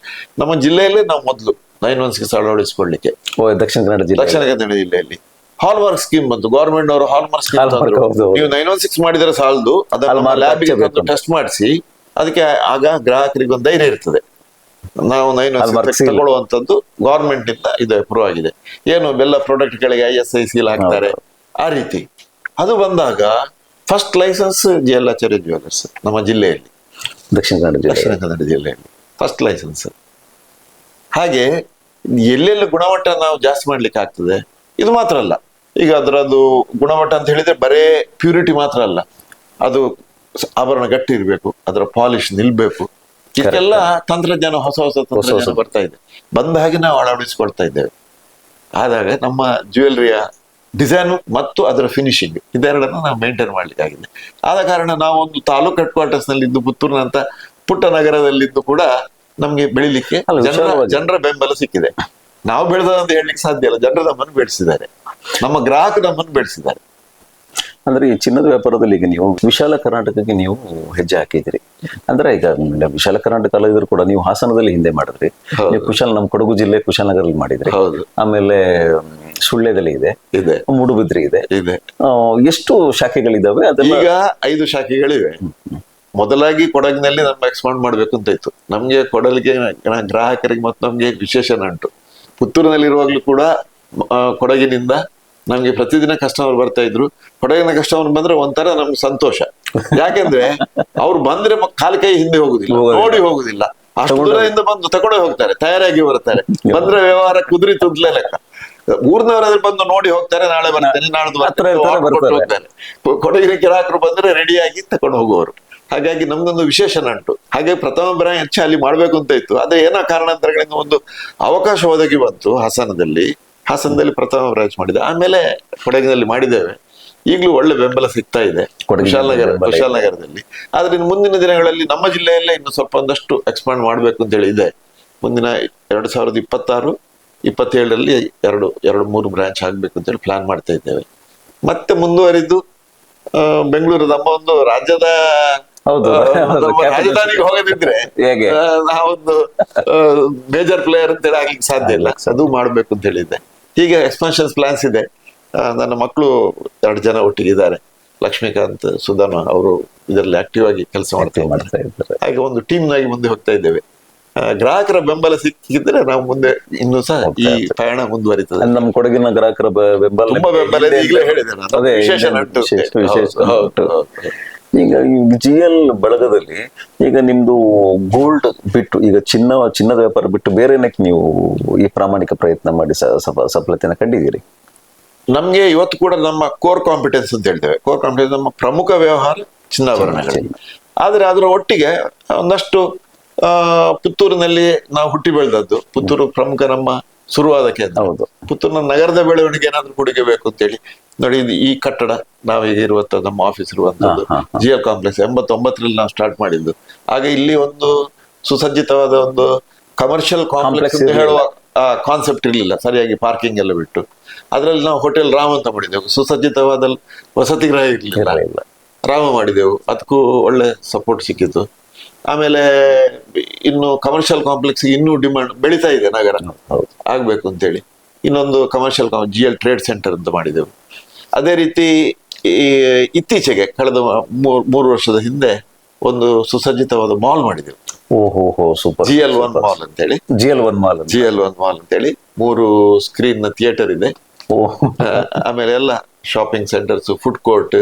ನಮ್ಮ ಜಿಲ್ಲೆಯಲ್ಲೇ ನಾವು ಮೊದಲು 916 ಅಳವಡಿಸಿಕೊಳ್ಳಿಕ್ಕೆ. ದಕ್ಷಿಣ ಕನ್ನಡ ಜಿಲ್ಲೆಯಲ್ಲಿ ಹಾಲ್ಮಾರ್ಕ್ ಸ್ಕೀಮ್ ಬಂತು. ಗವರ್ಮೆಂಟ್ ಅವರು ಹಾಲ್ಮಾರ್ಕ್ ಸ್ಕೀಮ್ ತಂದ್ರು. ನೀವು 916 ಮಾಡಿದ್ರೆ ಸಾಲದು, ಅದನ್ನ ಲ್ಯಾಬ್ಗೆ ಟೆಸ್ಟ್ ಮಾಡಿಸಿ, ಅದಕ್ಕೆ ಆಗ ಗ್ರಾಹಕರಿಗೆ ಒಂದು ಧೈರ್ಯ ಇರ್ತದೆ, ನಾವು 916 ತಗೊಳ್ಳುವಂಥದ್ದು ಗವರ್ಮೆಂಟ್ ಇಂದ ಇದು ಅಪ್ರೂವ್ ಆಗಿದೆ. ಏನು ಬೆಲ್ಲ ಪ್ರಾಡಕ್ಟ್ ಗಳಿಗೆ ISI ಸೀಲ್ ಹಾಕ್ತಾರೆ, ಆ ರೀತಿ ಅದು ಬಂದಾಗ ಫಸ್ಟ್ ಲೈಸೆನ್ಸ್ JL ಆಚಾರ್ಯ ಜ್ಯುವೆಲರ್ಸ್ ನಮ್ಮ ಜಿಲ್ಲೆಯಲ್ಲಿ, ದಕ್ಷಿಣ ಕನ್ನಡ ಜಿಲ್ಲೆಯಲ್ಲಿ ಫಸ್ಟ್ ಲೈಸೆನ್ಸ್. ಹಾಗೆ ಎಲ್ಲೆಲ್ಲಿ ಗುಣಮಟ್ಟ ನಾವು ಜಾಸ್ತಿ ಮಾಡ್ಲಿಕ್ಕೆ ಆಗ್ತದೆ. ಇದು ಮಾತ್ರ ಅಲ್ಲ, ಈಗ ಅದರದ್ದು ಗುಣಮಟ್ಟ ಅಂತ ಹೇಳಿದ್ರೆ ಬರೇ ಪ್ಯೂರಿಟಿ ಮಾತ್ರ ಅಲ್ಲ, ಅದು ಆಭರಣ ಗಟ್ಟಿ ಇರಬೇಕು, ಅದರ ಪಾಲಿಶ್ ನಿಲ್ಬೇಕು. ಇದಕ್ಕೆಲ್ಲ ತಂತ್ರಜ್ಞಾನ, ಹೊಸ ಹೊಸ ತಂತ್ರಜ್ಞಾನ ಬರ್ತಾ ಇದೆ. ಬಂದ ಹಾಗೆ ನಾವು ಅಳವಡಿಸಿಕೊಳ್ತಾ ಇದ್ದೇವೆ. ಆದಾಗ ನಮ್ಮ ಜ್ಯುವೆಲ್ರಿಯ ಡಿಸೈನ್ ಮತ್ತು ಅದರ ಫಿನಿಶಿಂಗ್ ಇದೆರಡನ್ನು ನಾವು ಮೇಂಟೈನ್ ಮಾಡ್ಲಿಕ್ಕಾಗಿದೆ. ಆದ ಕಾರಣ ನಾವು ಒಂದು ತಾಲೂಕ್ ಹೆಡ್ ಕ್ವಾರ್ಟರ್ಸ್ ನಲ್ಲಿದ್ದು, ಪುತ್ತೂರಿನಂತ ಪುಟ್ಟ ನಗರದಲ್ಲಿದ್ದು ಕೂಡ ನಮ್ಗೆ ಬೆಳಿಲಿಕ್ಕೆ ಜನರ ಬೆಂಬಲ ಸಿಕ್ಕಿದೆ. ನಾವು ಬೆಳೆದಂತ ಹೇಳಲಿಕ್ಕೆ ಸಾಧ್ಯ ಇಲ್ಲ, ಜನರು ನಮ್ಮನ್ನು ಬೆಳೆಸಿದ್ದಾರೆ, ನಮ್ಮ ಗ್ರಾಹಕರು ನಮ್ಮನ್ನು ಬೆಳೆಸಿದ್ದಾರೆ. ಅಂದ್ರೆ ಈ ಚಿನ್ನದ ವ್ಯಾಪಾರದಲ್ಲಿ ಈಗ ನೀವು ವಿಶಾಲ ಕರ್ನಾಟಕಕ್ಕೆ ನೀವು ಹೆಜ್ಜೆ ಹಾಕಿದಿರಿ. ಅಂದ್ರೆ ಈಗ ವಿಶಾಲ ಕರ್ನಾಟಕ ಅಲ್ಲ ಇದ್ರು ಕೂಡ ನೀವು ಹಾಸನದಲ್ಲಿ ಹಿಂದೆ ಮಾಡಿದ್ರಿ, ನೀವು ನಮ್ಮ ಕೊಡಗು ಜಿಲ್ಲೆ ಕುಶಾಲನಗರಲ್ಲಿ ಮಾಡಿದ್ರಿ, ಆಮೇಲೆ ಸುಳ್ಯದಲ್ಲಿ ಇದೆ, ಮೂಡುಬಿದ್ರಿ ಇದೆ. ಎಷ್ಟು ಶಾಖೆಗಳಿದಾವೆ? ಈಗ 5 ಶಾಖೆಗಳಿವೆ. ಮೊದಲಾಗಿ ಕೊಡಗಿನಲ್ಲಿ ನಮ್ಮ ಎಕ್ಸ್ಪಾಂಡ್ ಮಾಡ್ಬೇಕು ಅಂತ ಇತ್ತು. ನಮ್ಗೆ ಕೊಡಲಿಗೆ ಗ್ರಾಹಕರಿಗೆ ಮತ್ತು ನಮ್ಗೆ ವಿಶೇಷ ನಂಟು. ಪುತ್ತೂರಿನಲ್ಲಿ ಇರುವಾಗ್ಲೂ ಕೂಡ ಕೊಡಗಿನಿಂದ ನಮ್ಗೆ ಪ್ರತಿದಿನ ಕಸ್ಟಮರ್ ಬರ್ತಾ ಇದ್ರು. ಕೊಡಗಿನ ಕಸ್ಟಮರ್ ಬಂದ್ರೆ ಒಂಥರ ನಮ್ಗೆ ಸಂತೋಷ. ಯಾಕೆಂದ್ರೆ ಅವ್ರು ಬಂದ್ರೆ ಕಾಲು ಕೈ ಹಿಂದೆ ಹೋಗುದಿಲ್ಲ, ನೋಡಿ ಹೋಗುದಿಲ್ಲ, ಅಷ್ಟು ದೂರದಿಂದ ಬಂದು ತಗೊಂಡೇ ಹೋಗ್ತಾರೆ, ತಯಾರಾಗಿ ಬರ್ತಾರೆ. ಬಂದ್ರೆ ವ್ಯವಹಾರ ಕುದುರಿ ತುದ್ಲೇ ಲೆಕ್ಕ. ಊರ್ನವರಾದ್ರೆ ಬಂದು ನೋಡಿ ಹೋಗ್ತಾರೆ, ನಾಳೆ ಬರ್ತೇನೆ, ನಾಳ್ದು ಹೋಗ್ತಾರೆ. ಕೊಡಗಿನ ಗ್ರಾಹಕರು ಬಂದ್ರೆ ರೆಡಿಯಾಗಿ ತಕೊಂಡು ಹೋಗುವವರು. ಹಾಗಾಗಿ ನಮ್ಗೊಂದು ವಿಶೇಷ ನಂಟು. ಹಾಗೆ ಪ್ರಥಮ ಬ್ರಾಂಚ್ ಅಲ್ಲಿ ಮಾಡ್ಬೇಕು ಅಂತ ಇತ್ತು. ಆದ್ರೆ ಏನೋ ಕಾರಣಾಂತರಗಳಿಂದ ಒಂದು ಅವಕಾಶ ಒದಗಿ ಬಂತು. ಹಾಸನದಲ್ಲಿ ಪ್ರಥಮ ಬ್ರಾಂಚ್ ಮಾಡಿದೆ. ಆಮೇಲೆ ಕೊಡಗಿನಲ್ಲಿ ಮಾಡಿದ್ದೇವೆ. ಈಗಲೂ ಒಳ್ಳೆ ಬೆಂಬಲ ಸಿಗ್ತಾ ಇದೆ ಕುಶಾಲನಗರದಲ್ಲಿ. ಆದ್ರೆ ಇನ್ನು ಮುಂದಿನ ದಿನಗಳಲ್ಲಿ ನಮ್ಮ ಜಿಲ್ಲೆಯಲ್ಲೇ ಇನ್ನು ಸ್ವಲ್ಪ ಒಂದಷ್ಟು ಎಕ್ಸ್ಪಾಂಡ್ ಮಾಡ್ಬೇಕು ಅಂತ ಹೇಳಿ ಇದೆ. ಮುಂದಿನ 2026-27ರಲ್ಲಿ 2-3 ಬ್ರಾಂಚ್ ಆಗ್ಬೇಕು ಅಂತ ಹೇಳಿ ಪ್ಲಾನ್ ಮಾಡ್ತಾ ಇದ್ದೇವೆ. ಮತ್ತೆ ಮುಂದುವರಿದು ಬೆಂಗಳೂರು ನಮ್ಮ ಒಂದು ರಾಜ್ಯದ ರಾಜಧಾನಿಗೆ ಹೋಗದಿದ್ರೆ ನಾವೊಂದು ಮೇಜರ್ ಪ್ಲೇಯರ್ ಅಂತ ಹೇಳಿ ಆಗ್ಲಿಕ್ಕೆ ಸಾಧ್ಯ ಇಲ್ಲ. ಅದು ಮಾಡ್ಬೇಕು ಅಂತ ಹೇಳಿದ್ದೆ. ಹೀಗೆ ಎಕ್ಸ್ಪಾನ್ಷನ್ಸ್ ಪ್ಲಾನ್ಸ್ ಇದೆ. ನನ್ನ ಮಕ್ಕಳು 2 ಜನ ಒಟ್ಟಿಗೆ ಇದ್ದಾರೆ, ಲಕ್ಷ್ಮೀಕಾಂತ್, ಸುಧನ್. ಅವರು ಇದರಲ್ಲಿ ಆಕ್ಟಿವ್ ಆಗಿ ಕೆಲಸ ಮಾಡ್ತಾ ಇದ್ದಾರೆ. ಹಾಗೆ ಒಂದು ಟೀಮ್ ನಾಗಿ ಮುಂದೆ ಹೋಗ್ತಾ ಇದ್ದೇವೆ. ಗ್ರಾಹಕರ ಬೆಂಬಲ ಸಿಕ್ಕಿದ್ರೆ ನಾವು ಮುಂದೆ ಇನ್ನೂ ಸಹ ಈ ಪಯಣ ಮುಂದುವರಿತದೆ. ನಮ್ಮ ಕೊಡಗಿನ ಗ್ರಾಹಕರ ಬೆಂಬಲ ತುಂಬಾ ಬೆಂಬಲ ಈಗಲೇ ಹೇಳಿದೆ ನಾನು. ವಿಶೇಷ ನಂಟು. ಈಗ GL ಬಳಗದಲ್ಲಿ ಈಗ ನಿಮ್ದು ಗೋಲ್ಡ್ ಬಿಟ್ಟು, ಈಗ ಚಿನ್ನದ ವ್ಯಾಪಾರ ಬಿಟ್ಟು ಬೇರೆ ಏನಕ್ಕೆ ನೀವು ಈ ಪ್ರಾಮಾಣಿಕ ಪ್ರಯತ್ನ ಮಾಡಿ ಸಫಲತೆಯನ್ನು ಕಂಡಿದ್ದೀರಿ? ನಮ್ಗೆ ಇವತ್ತು ಕೂಡ ನಮ್ಮ ಕೋರ್ ಕಾಂಪಿಟೆನ್ಸ್ ಅಂತ ಹೇಳ್ತೇವೆ. ಕೋರ್ ಕಾಂಪಿಟೆನ್ಸ್ ನಮ್ಮ ಪ್ರಮುಖ ವ್ಯವಹಾರ ಚಿನ್ನಾಭರಣಗಳು. ಆದ್ರೆ ಅದರ ಒಟ್ಟಿಗೆ ಒಂದಷ್ಟು ಪುತ್ತೂರಿನಲ್ಲಿ ನಾವು ಹುಟ್ಟಿ ಬೆಳೆದದ್ದು. ಪುತ್ತೂರು ಪ್ರಮುಖ ನಮ್ಮ ಶುರುವಾದ ಕೇಂದ್ರ. ಪುತ್ತೂರಿನ ನಗರದ ಬೆಳವಣಿಗೆ ಏನಾದ್ರೂ ಕೊಡುಗೆ ಬೇಕು ಅಂತೇಳಿ ನೋಡಿ, ಈ ಕಟ್ಟಡ ನಾವೀಗ ಇರುವಂತ ನಮ್ಮ ಆಫೀಸ್ ಇರುವಂತದ್ದು GL ಕಾಂಪ್ಲೆಕ್ಸ್ 89ರಲ್ಲಿ ನಾವು ಸ್ಟಾರ್ಟ್ ಮಾಡಿದ್ದು. ಆಗ ಇಲ್ಲಿ ಒಂದು ಸುಸಜ್ಜಿತವಾದ ಒಂದು ಕಮರ್ಷಿಯಲ್ ಕಾಂಪ್ಲೆಕ್ಸ್ ಅಂತ ಹೇಳುವ ಕಾನ್ಸೆಪ್ಟ್ ಇರಲಿಲ್ಲ, ಸರಿಯಾಗಿ ಪಾರ್ಕಿಂಗ್ ಎಲ್ಲ ಬಿಟ್ಟು. ಅದ್ರಲ್ಲಿ ನಾವು ಹೋಟೆಲ್ ರಾಮ್ ಅಂತ ಮಾಡಿದೆವು. ಸುಸಜ್ಜಿತವಾದ ವಸತಿ ಗೃಹ ಇರಲಿಲ್ಲ, ರಾಮ ಮಾಡಿದೆವು. ಅದಕ್ಕೂ ಒಳ್ಳೆ ಸಪೋರ್ಟ್ ಸಿಕ್ಕಿತ್ತು. ಆಮೇಲೆ ಇನ್ನು ಕಮರ್ಷಿಯಲ್ ಕಾಂಪ್ಲೆಕ್ಸ್ ಇನ್ನೂ ಡಿಮಾಂಡ್ ಬೆಳೀತಾ ಇದೆ, ನಗರ ಆಗ್ಬೇಕು ಅಂತೇಳಿ ಇನ್ನೊಂದು ಕಮರ್ಷಿಯಲ್ GL ಟ್ರೇಡ್ ಸೆಂಟರ್ ಅಂತ ಮಾಡಿದೆವು. ಅದೇ ರೀತಿ ಇತ್ತೀಚೆಗೆ ಕಳೆದ 3 ವರ್ಷದ ಹಿಂದೆ ಒಂದು ಸುಸಜ್ಜಿತವಾದ ಮಾಲ್ ಮಾಡಿದೆವು. ಓಹೋ ಸೂಪರ್. GL1 ಮಾಲ್ ಅಂತೇಳಿ. GL1 mall. GL1 ಮಾಲ್ ಅಂತೇಳಿ 3 ಸ್ಕ್ರೀನ್ ನ ಥಿಯೇಟರ್ ಇದೆ. ಓಹ್ ಆಮೇಲೆ ಎಲ್ಲ ಶಾಪಿಂಗ್ ಸೆಂಟರ್ಸ್, ಫುಡ್ ಕೋರ್ಟ್,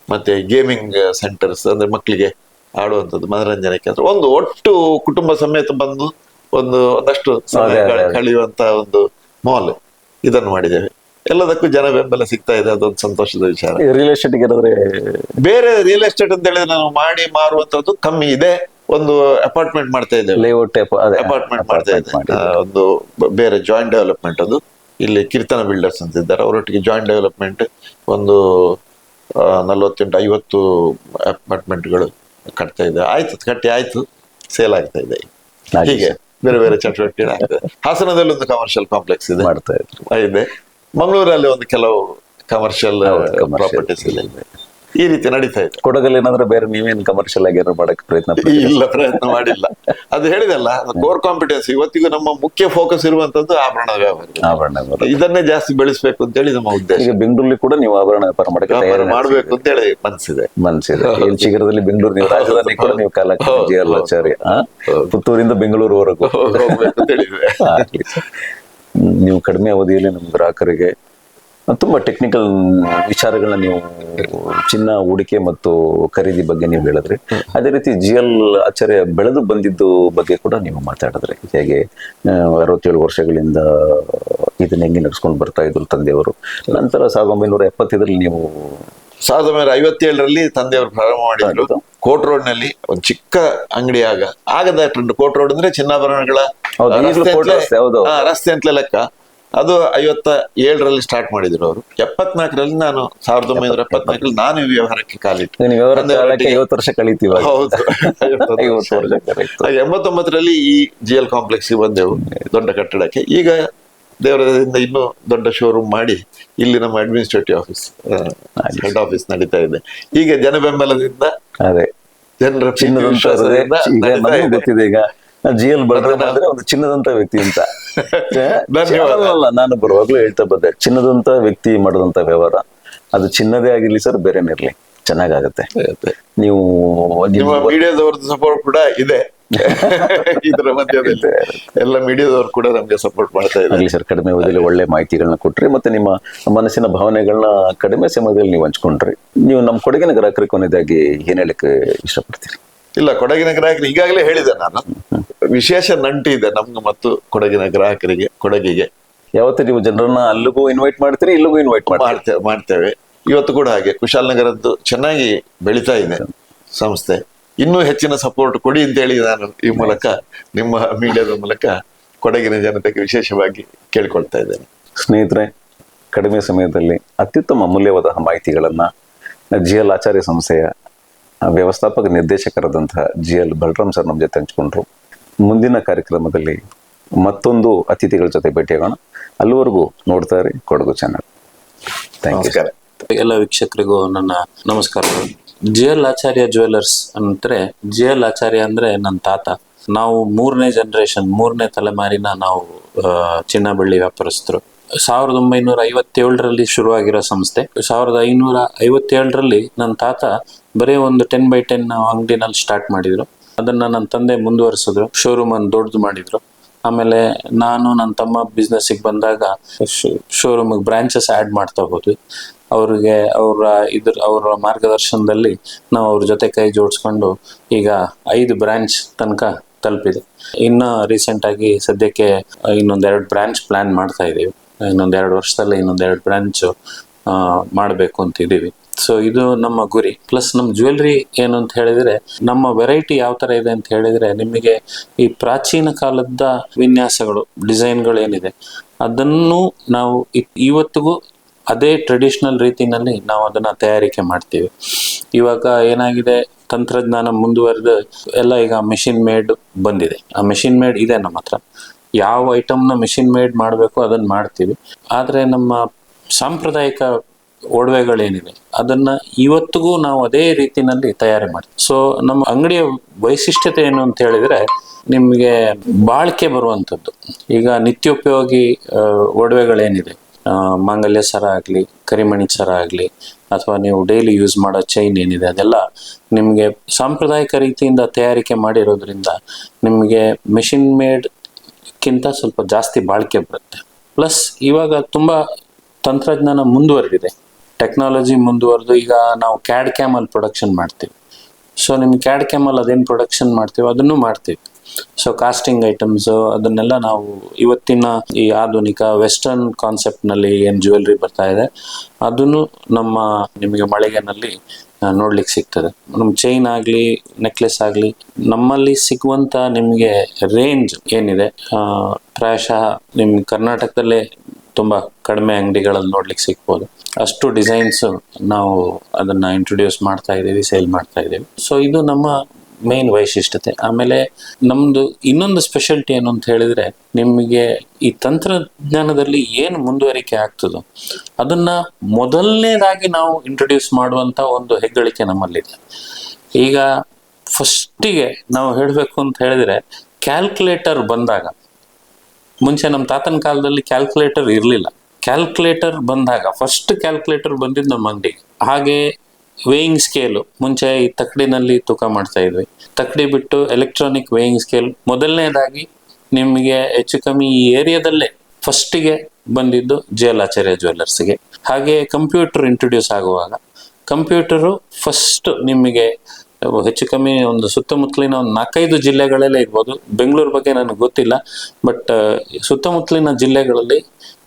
ಮತ್ತೆ ಗೇಮಿಂಗ್ ಸೆಂಟರ್ಸ್, ಅಂದ್ರೆ ಮಕ್ಕಳಿಗೆ ಆಡುವಂಥದ್ದು ಮನರಂಜನೆ ಕೇಂದ್ರ, ಒಂದು ಒಟ್ಟು ಕುಟುಂಬ ಸಮೇತ ಬಂದು ಒಂದಷ್ಟು ಸಮಯ ಕಳೆಯುವಂತ ಒಂದು ಮಾಲ್ ಇದನ್ನು ಮಾಡಿದ್ದೇವೆ. ಎಲ್ಲದಕ್ಕೂ ಜನ ಬೆಂಬಲ ಸಿಗ್ತಾ ಇದೆ, ಅದೊಂದು ಸಂತೋಷದ ವಿಚಾರ. ರಿಯಲ್ ಎಸ್ಟೇಟ್ ಬೇರೆ ರಿಯಲ್ ಎಸ್ಟೇಟ್ ಅಂತ ಹೇಳಿದ್ರೆ ನಾವು ಮಾಡಿ ಮಾರುವಂತದ್ದು ಕಮ್ಮಿ ಇದೆ. ಒಂದು ಅಪಾರ್ಟ್ಮೆಂಟ್ ಮಾಡ್ತಾ ಇದ್ದೇವೆ, ಲೇಔಟ್ ಅಪಾರ್ಟ್ಮೆಂಟ್ ಮಾಡ್ತಾ ಇದ್ದೇವೆ. ಒಂದು ಬೇರೆ ಜಾಯಿಂಟ್ ಡೆವಲಪ್ಮೆಂಟ್, ಅದು ಇಲ್ಲಿ ಕೀರ್ತನ ಬಿಲ್ಡರ್ಸ್ ಅಂತ ಇದ್ದಾರೆ, ಅವರೊಟ್ಟಿಗೆ ಜಾಯಿಂಟ್ ಡೆವಲಪ್ಮೆಂಟ್ ಒಂದು 48-50 ಅಪಾರ್ಟ್ಮೆಂಟ್ಗಳು ಕಟ್ತಾ ಇದೆ. ಕಟ್ಟಿ ಆಯ್ತು, ಸೇಲ್ ಆಗ್ತಾ ಇದೆ. ಹೀಗೆ ಬೇರೆ ಬೇರೆ ಚಟುವಟಿಕೆ ಆಗ್ತದೆ. ಹಾಸನದಲ್ಲಿ ಒಂದು ಕಮರ್ಷಿಯಲ್ ಕಾಂಪ್ಲೆಕ್ಸ್ ಇದೆ, ಮಾಡ್ತಾ ಇದೆ. ಮಂಗಳೂರಲ್ಲಿ ಒಂದು ಕೆಲವು ಕಮರ್ಷಿಯಲ್ ಪ್ರಾಪರ್ಟೀಸ್ ಇದೆ. ಈ ರೀತಿ ನಡೀತಾ ಇದೆ. ಕೊಡಗಲ್ಲಿ ಏನಾದ್ರೆ ಬೇರೆ ನೀವೇನು ಕಮರ್ಷಿಯಲ್ ಆಗಿ ಮಾಡಕ್ಕೆ ಪ್ರಯತ್ನ ಮಾಡಿಲ್ಲ. ಅದು ಹೇಳಿದಲ್ಲ, ಕೋರ್ ಕಾಂಪಿಟೆನ್ಸ್. ಇವತ್ತಿಗೂ ನಮ್ಮ ಮುಖ್ಯ ಫೋಕಸ್ ಇರುವಂತದ್ದು ಆಭರಣ ವ್ಯಾಪಾರ. ಇದನ್ನೇ ಜಾಸ್ತಿ ಬೆಳೆಸಬೇಕು ಅಂತ ಹೇಳಿ ನಮ್ಮ ಉದ್ದೇಶ. ಈಗ ಬೆಂಗಳೂರಲ್ಲಿ ಕೂಡ ನೀವು ಆಭರಣ ವ್ಯಾಪಾರ ಮಾಡಕ್ಕೆ ಮಾಡಬೇಕು ಅಂತ ಹೇಳಿ ಮನಸ್ಸಿದೆ. ಏನ್ ಶೀಘ್ರದಲ್ಲಿ ಬೆಂಗಳೂರು, ನೀವು ರಾಜಧಾನಿ ಕೂಡ ನೀವು ಕಾಲ GL ಆಚಾರ್ಯ, ಪುತ್ತೂರಿಂದ ಬೆಂಗಳೂರುವರೆಗೂ ಹೋಗ್ಬೇಕು ಅಂತ ಹೇಳಿದ್ರೆ. ನೀವು ಕಡಿಮೆ ಅವಧಿಯಲ್ಲಿ ನಮ್ಮ ಗ್ರಾಹಕರಿಗೆ ತುಂಬಾ ಟೆಕ್ನಿಕಲ್ ವಿಚಾರಗಳನ್ನ ನೀವು ಚಿನ್ನ ಹೂಡಿಕೆ ಮತ್ತು ಖರೀದಿ ಬಗ್ಗೆ ನೀವು ಹೇಳಿದ್ರಿ. ಅದೇ ರೀತಿ GL ಆಚಾರ್ಯ ಬೆಳೆದು ಬಂದಿದ್ದು ಬಗ್ಗೆ ಕೂಡ ನೀವು ಮಾತಾಡಿದ್ರಿ. ಹೇಗೆ 67 ವರ್ಷಗಳಿಂದ ಇದನ್ನ ಹೆಂಗೆ ನಡೆಸ್ಕೊಂಡು ಬರ್ತಾ ಇದ್ರು ತಂದೆಯವರು. ನಂತರ 1975 ನೀವು 1957 ತಂದೆಯವರು ಪ್ರಾರಂಭ ಮಾಡಿದ್ರು. ಕೋರ್ಟ್ ರೋಡ್ ನಲ್ಲಿ ಒಂದು ಚಿಕ್ಕ ಅಂಗಡಿ. ಆಗದ ಟ್ರೆಂಡ್ ಕೋರ್ಟ್ ರೋಡ್ ಅಂದ್ರೆ ಚಿನ್ನಾಭರಣಗಳ ರಸ್ತೆ ಅಂತಲೇ ಲೆಕ್ಕ. ಅದು 57 ಸ್ಟಾರ್ಟ್ ಮಾಡಿದ್ರು ಅವರು. 74 ನಾನು 1974 ನಾನು ಈ ವ್ಯವಹಾರಕ್ಕೆ ಕಾಲಿಟ್ಟು. 50 ವರ್ಷ ಕಳೀತೀವಿ. ಹೌದು, 89 ಈ GL ಕಾಂಪ್ಲೆಕ್ಸ್ ಬಂದೆವು, ದೊಡ್ಡ ಕಟ್ಟಡಕ್ಕೆ. ಈಗ ದೇವರದಿಂದ ಇನ್ನೂ ದೊಡ್ಡ ಶೋರೂಮ್ ಮಾಡಿ ಇಲ್ಲಿ ನಮ್ಮ ಅಡ್ಮಿನಿಸ್ಟ್ರೇಟಿವ್ ಆಫೀಸ್, ಹೆಡ್ ಆಫೀಸ್ ನಡೀತಾ ಇದೆ. ಹೀಗೆ ಜನ ಬೆಂಬಲದಿಂದ, ಅದೇ ಜನರ ಗೊತ್ತಿದೆ. ಈಗ GL ಬಲರಾಮ್ ಅಂದ್ರೆ ಒಂದು ಚಿನ್ನದಂತ ವ್ಯಕ್ತಿ ಅಂತ ನಾನು ಬರುವಾಗ್ಲೂ ಹೇಳ್ತಾ ಬಂದೆ. ಚಿನ್ನದಂತ ವ್ಯಕ್ತಿ ಮಾಡಿದಂತ ವ್ಯವಹಾರ ಅದು ಚಿನ್ನದೇ ಆಗಿರ್ಲಿ ಸರ್, ಬೇರೆನೇ ಇರ್ಲಿ, ಚೆನ್ನಾಗಾಗತ್ತೆ. ನೀವು ಮೀಡಿಯಾದವ್ರದ್ದು ಸಪೋರ್ಟ್ ಕೂಡ ಇದೆ. ಇದರ ಮಧ್ಯದಲ್ಲಿ ಎಲ್ಲ ಮೀಡಿಯಾದವ್ರು ಕೂಡ ನಮ್ಗೆ ಸಪೋರ್ಟ್ ಮಾಡ್ತಾ ಇದ್ದಾರೆ ಸರ್. ಕಡಿಮೆ ಅವಧಿಯಲ್ಲಿ ಒಳ್ಳೆ ಮಾಹಿತಿಗಳನ್ನ ಕೊಟ್ರಿ, ಮತ್ತೆ ನಿಮ್ಮ ಮನಸ್ಸಿನ ಭಾವನೆಗಳನ್ನ ಕಡಿಮೆ ಸಮಯದಲ್ಲಿ ನೀವು ಹಂಚ್ಕೊಂಡ್ರಿ. ನೀವು ನಮ್ಮ ಕೊಡಗಿನ ಗ್ರಾಹಕರಿಗೆ ಕೊನೆಯದಾಗಿ ಏನ್ ಹೇಳಕ್ಕೆ ಇಷ್ಟಪಡ್ತೀರಿ? ಇಲ್ಲ, ಕೊಡಗಿನ ಗ್ರಾಹಕರಿಗೆ ಈಗಾಗಲೇ ಹೇಳಿದೆ ನಾನು, ವಿಶೇಷ ನಂಟು ಇದೆ ನಮ್ಗೆ ಮತ್ತು ಕೊಡಗಿನ ಗ್ರಾಹಕರಿಗೆ, ಕೊಡಗಿಗೆ. ಯಾವತ್ತು ನೀವು ಜನರನ್ನ ಅಲ್ಲಿಗೂ ಇನ್ವೈಟ್ ಮಾಡ್ತೀರಿ, ಇಲ್ಲಿಗೂ ಇನ್ವೈಟ್ ಮಾಡ್ತೇವೆ. ಇವತ್ತು ಕೂಡ ಹಾಗೆ ಕುಶಾಲನಗರದ್ದು ಚೆನ್ನಾಗಿ ಬೆಳೀತಾ ಇದೆ ಸಂಸ್ಥೆ. ಇನ್ನೂ ಹೆಚ್ಚಿನ ಸಪೋರ್ಟ್ ಕೊಡಿ ಅಂತ ಹೇಳಿ ನಾನು ಈ ಮೂಲಕ, ನಿಮ್ಮ ಮೀಡಿಯಾದ ಮೂಲಕ ಕೊಡಗಿನ ಜನತೆಗೆ ವಿಶೇಷವಾಗಿ ಕೇಳ್ಕೊಳ್ತಾ ಇದ್ದೇನೆ. ಸ್ನೇಹಿತರೆ, ಕಡಿಮೆ ಸಮಯದಲ್ಲಿ ಅತ್ಯುತ್ತಮ ಅಮೂಲ್ಯವಾದ ಮಾಹಿತಿಗಳನ್ನ GL ಆಚಾರ್ಯ ಸಂಸ್ಥೆಯ ವ್ಯವಸ್ಥಾಪಕ ನಿರ್ದೇಶಕರಾದಂತಹ GL ಬಲರಾಮ್ ಸರ್ ನಮ್ಮ ಜೊತೆ ಹಂಚ್ಕೊಂಡ್ರು. ಮುಂದಿನ ಕಾರ್ಯಕ್ರಮದಲ್ಲಿ ಮತ್ತೊಂದು ಅತಿಥಿಗಳ ಜೊತೆ ಭೇಟಿಯಾಗೋಣ. ಅಲ್ಲಿವರೆಗೂ ನೋಡ್ತಾ ಇರಿ ಕೊಡಗು ಚಾನಲ್. ನಮಸ್ಕಾರ. ಎಲ್ಲ ವೀಕ್ಷಕರಿಗೂ ನನ್ನ ನಮಸ್ಕಾರಗಳು. GL ಆಚಾರ್ಯ ಜ್ಯುವೆಲ್ಲರ್ಸ್ ಅಂದ್ರೆ, GL ಆಚಾರ್ಯ ಅಂದ್ರೆ ನನ್ನ ತಾತ. ನಾವು 3ನೇ ಜನರೇಷನ್, 3ನೇ ತಲೆಮಾರಿನ ನಾವು ಚಿನ್ನ ಬೆಳ್ಳಿ ವ್ಯಾಪಾರಸ್ಥರು. 1957 ಶುರುವಾಗಿರೋ ಸಂಸ್ಥೆ. 1557 ನನ್ನ ತಾತ ಬರೀ ಒಂದು 10x10 ಅಂಗಡಿನಲ್ಲಿ ಸ್ಟಾರ್ಟ್ ಮಾಡಿದ್ರು. ಅದನ್ನ ನನ್ನ ತಂದೆ ಮುಂದುವರಿಸಿದ್ರು, ಶೋರೂಮ್ ಅನ್ನು ದೊಡ್ಡದು ಮಾಡಿದ್ರು. ಆಮೇಲೆ ನಾನು ನನ್ನ ತಮ್ಮ ಬಿಸ್ನೆಸ್ಗೆ ಬಂದಾಗ ಶೋರೂಮ್ ಬ್ರಾಂಚಸ್ ಆಡ್ ಮಾಡ್ತಾ ಹೋದ್ವಿ. ಅವ್ರಿಗೆ ಅವರ ಮಾರ್ಗದರ್ಶನದಲ್ಲಿ ನಾವು ಅವ್ರ ಜೊತೆ ಕೈ ಜೋಡಿಸ್ಕೊಂಡು ಈಗ 5 ಬ್ರಾಂಚ್ ತನಕ ತಲುಪಿದೆ. ಇನ್ನು ರೀಸೆಂಟ್ ಆಗಿ ಸದ್ಯಕ್ಕೆ ಇನ್ನೊಂದೆರಡು ಬ್ರಾಂಚ್ ಪ್ಲಾನ್ ಮಾಡ್ತಾ ಇದೀವಿ. ಇನ್ನೊಂದೆರಡು ವರ್ಷದಲ್ಲಿ ಇನ್ನೊಂದೆರಡು ಬ್ರಾಂಚ್ ಮಾಡಬೇಕು ಅಂತಿದ್ದೀವಿ. ಸೊ ಇದು ನಮ್ಮ ಗುರಿ. ಪ್ಲಸ್ ನಮ್ಮ ಜ್ಯುವೆಲ್ರಿ ಏನು ಅಂತ ಹೇಳಿದ್ರೆ, ನಮ್ಮ ವೆರೈಟಿ ಯಾವ ತರ ಇದೆ ಅಂತ ಹೇಳಿದ್ರೆ, ನಿಮಗೆ ಈ ಪ್ರಾಚೀನ ಕಾಲದ ವಿನ್ಯಾಸಗಳು, ಡಿಸೈನ್ಗಳು ಏನಿದೆ ಅದನ್ನು ನಾವು ಇವತ್ತಿಗೂ ಅದೇ ಟ್ರೆಡಿಷನಲ್ ರೀತಿನಲ್ಲಿ ನಾವು ಅದನ್ನ ತಯಾರಿಕೆ ಮಾಡ್ತೀವಿ. ಇವಾಗ ಏನಾಗಿದೆ, ತಂತ್ರಜ್ಞಾನ ಮುಂದುವರೆದು ಎಲ್ಲ ಈಗ ಮಿಷಿನ್ ಮೇಡ್ ಬಂದಿದೆ. ಆ ಮಿಷಿನ್ ಮೇಡ್ ಇದೆ ನಮ್ಮ ಹತ್ರ. ಯಾವ ಐಟಮ್ನ ಮಿಷಿನ್ ಮೇಡ್ ಮಾಡಬೇಕು ಅದನ್ನ ಮಾಡ್ತೀವಿ. ಆದ್ರೆ ನಮ್ಮ ಸಾಂಪ್ರದಾಯಿಕ ಒಡವೆಗಳೇನಿದೆ ಅದನ್ನ ಇವತ್ತಿಗೂ ನಾವು ಅದೇ ರೀತಿನಲ್ಲಿ ತಯಾರಿ ಮಾಡ್ತೀವಿ. ಸೊ ನಮ್ಮ ಅಂಗಡಿಯ ವೈಶಿಷ್ಟ್ಯತೆ ಏನು ಅಂತ ಹೇಳಿದ್ರೆ, ನಿಮಗೆ ಬಾಳಿಕೆ ಬರುವಂಥದ್ದು. ಈಗ ನಿತ್ಯೋಪಯೋಗಿ ಒಡವೆಗಳೇನಿದೆ ಮಾಂಗಲ್ಯ ಸರ ಆಗಲಿ, ಕರಿಮಣಿ ಸರ ಆಗಲಿ, ಅಥವಾ ನೀವು ಡೈಲಿ ಯೂಸ್ ಮಾಡೋ ಚೈನ್ ಏನಿದೆ ಅದೆಲ್ಲ ನಿಮಗೆ ಸಾಂಪ್ರದಾಯಿಕ ರೀತಿಯಿಂದ ತಯಾರಿಕೆ ಮಾಡಿರೋದ್ರಿಂದ ನಿಮಗೆ ಮೆಷಿನ್ ಮೇಡ್ಕ್ಕಿಂತ ಸ್ವಲ್ಪ ಜಾಸ್ತಿ ಬಾಳಿಕೆ ಬರುತ್ತೆ. ಪ್ಲಸ್ ಇವಾಗ ತುಂಬ ತಂತ್ರಜ್ಞಾನ ಮುಂದುವರೆದಿದೆ, ಟೆಕ್ನಾಲಜಿ ಮುಂದುವರೆದು ಈಗ ನಾವು ಕ್ಯಾಡ್ ಕ್ಯಾಮಲ್ಲಿ ಪ್ರೊಡಕ್ಷನ್ ಮಾಡ್ತೀವಿ. ಸೊ ನಿಮ್ಗೆ ಕ್ಯಾಡ್ ಕ್ಯಾಮಲ್ಲಿ ಅದೇನು ಪ್ರೊಡಕ್ಷನ್ ಮಾಡ್ತೀವಿ ಅದನ್ನು ಮಾಡ್ತೀವಿ. ಸೊ ಕಾಸ್ಟಿಂಗ್ ಐಟಮ್ಸು ಅದನ್ನೆಲ್ಲ ನಾವು ಇವತ್ತಿನ ಈ ಆಧುನಿಕ ವೆಸ್ಟರ್ನ್ ಕಾನ್ಸೆಪ್ಟ್ನಲ್ಲಿ ಏನು ಜ್ಯುವೆಲ್ರಿ ಬರ್ತಾ ಇದೆ ಅದನ್ನು ನಮ್ಮ ನಿಮಗೆ ಮಳಿಗೆನಲ್ಲಿ ನೋಡ್ಲಿಕ್ಕೆ ಸಿಗ್ತದೆ. ನಮ್ಮ ಚೈನ್ ಆಗಲಿ, ನೆಕ್ಲೆಸ್ ಆಗಲಿ, ನಮ್ಮಲ್ಲಿ ಸಿಗುವಂಥ ನಿಮಗೆ ರೇಂಜ್ ಏನಿದೆ ಪ್ರಾಯಶಃ ನಿಮ್ಮ ಕರ್ನಾಟಕದಲ್ಲೇ ತುಂಬ ಕಡಿಮೆ ಅಂಗಡಿಗಳಲ್ಲಿ ನೋಡ್ಲಿಕ್ಕೆ ಸಿಗ್ಬೋದು. ಅಷ್ಟು ಡಿಸೈನ್ಸ್ ನಾವು ಅದನ್ನು ಇಂಟ್ರೊಡ್ಯೂಸ್ ಮಾಡ್ತಾ ಇದ್ದೀವಿ, ಸೇಲ್ ಮಾಡ್ತಾ ಇದ್ದೀವಿ. ಸೊ ಇದು ನಮ್ಮ ಮೇನ್ ವೈಶಿಷ್ಟ್ಯತೆ. ಆಮೇಲೆ ನಮ್ಮದು ಇನ್ನೊಂದು ಸ್ಪೆಷಾಲಿಟಿ ಏನು ಅಂತ ಹೇಳಿದರೆ, ನಿಮಗೆ ಈ ತಂತ್ರಜ್ಞಾನದಲ್ಲಿ ಏನು ಮುಂದುವರಿಕೆ ಆಗ್ತದೋ ಅದನ್ನು ಮೊದಲನೇದಾಗಿ ನಾವು ಇಂಟ್ರೊಡ್ಯೂಸ್ ಮಾಡುವಂಥ ಒಂದು ಹೆಗ್ಗಳಿಕೆ ನಮ್ಮಲ್ಲಿದೆ. ಈಗ ಫಸ್ಟಿಗೆ ನಾವು ಹೇಳಬೇಕು ಅಂತ ಹೇಳಿದರೆ, ಕ್ಯಾಲ್ಕುಲೇಟರ್ ಬಂದಾಗ, ಮುಂಚೆ ನಮ್ಮ ತಾತನ ಕಾಲದಲ್ಲಿ ಕ್ಯಾಲ್ಕುಲೇಟರ್ ಇರಲಿಲ್ಲ. ಕ್ಯಾಲ್ಕುಲೇಟರ್ ಬಂದಾಗ ಫಸ್ಟ್ ಕ್ಯಾಲ್ಕುಲೇಟರ್ ಬಂದಿದ್ದು ನಮ್ಮ ಅಂಗಡಿಗೆ. ಹಾಗೆ ವೇಯಿಂಗ್ ಸ್ಕೇಲು, ಮುಂಚೆ ಈ ತಕ್ಕಡಿನಲ್ಲಿ ತೂಕ ಮಾಡ್ತಾ ಇದ್ವಿ. ತಕ್ಕಡಿ ಬಿಟ್ಟು ಎಲೆಕ್ಟ್ರಾನಿಕ್ ವೇಯಿಂಗ್ ಸ್ಕೇಲ್ ಮೊದಲನೇದಾಗಿ ನಿಮಗೆ ಹೆಚ್ಚು ಕಮ್ಮಿ ಈ ಏರಿಯಾದಲ್ಲೇ ಫಸ್ಟಿಗೆ ಬಂದಿದ್ದು ಜಯಲಾಚಾರ್ಯ ಜ್ಯುವೆಲ್ಲರ್ಸ್ಗೆ. ಹಾಗೆ ಕಂಪ್ಯೂಟರ್ ಇಂಟ್ರೊಡ್ಯೂಸ್ ಆಗುವಾಗ ಕಂಪ್ಯೂಟರು ಫಸ್ಟ್ ನಿಮಗೆ ಹೆಚ್ಚು ಕಮ್ಮಿ ಒಂದು ಸುತ್ತಮುತ್ತಲಿನ ಒಂದು 4-5 ಜಿಲ್ಲೆಗಳಲ್ಲೇ ಇರ್ಬೋದು. ಬೆಂಗಳೂರು ಬಗ್ಗೆ ನನಗೆ ಗೊತ್ತಿಲ್ಲ, ಬಟ್ ಸುತ್ತಮುತ್ತಲಿನ ಜಿಲ್ಲೆಗಳಲ್ಲಿ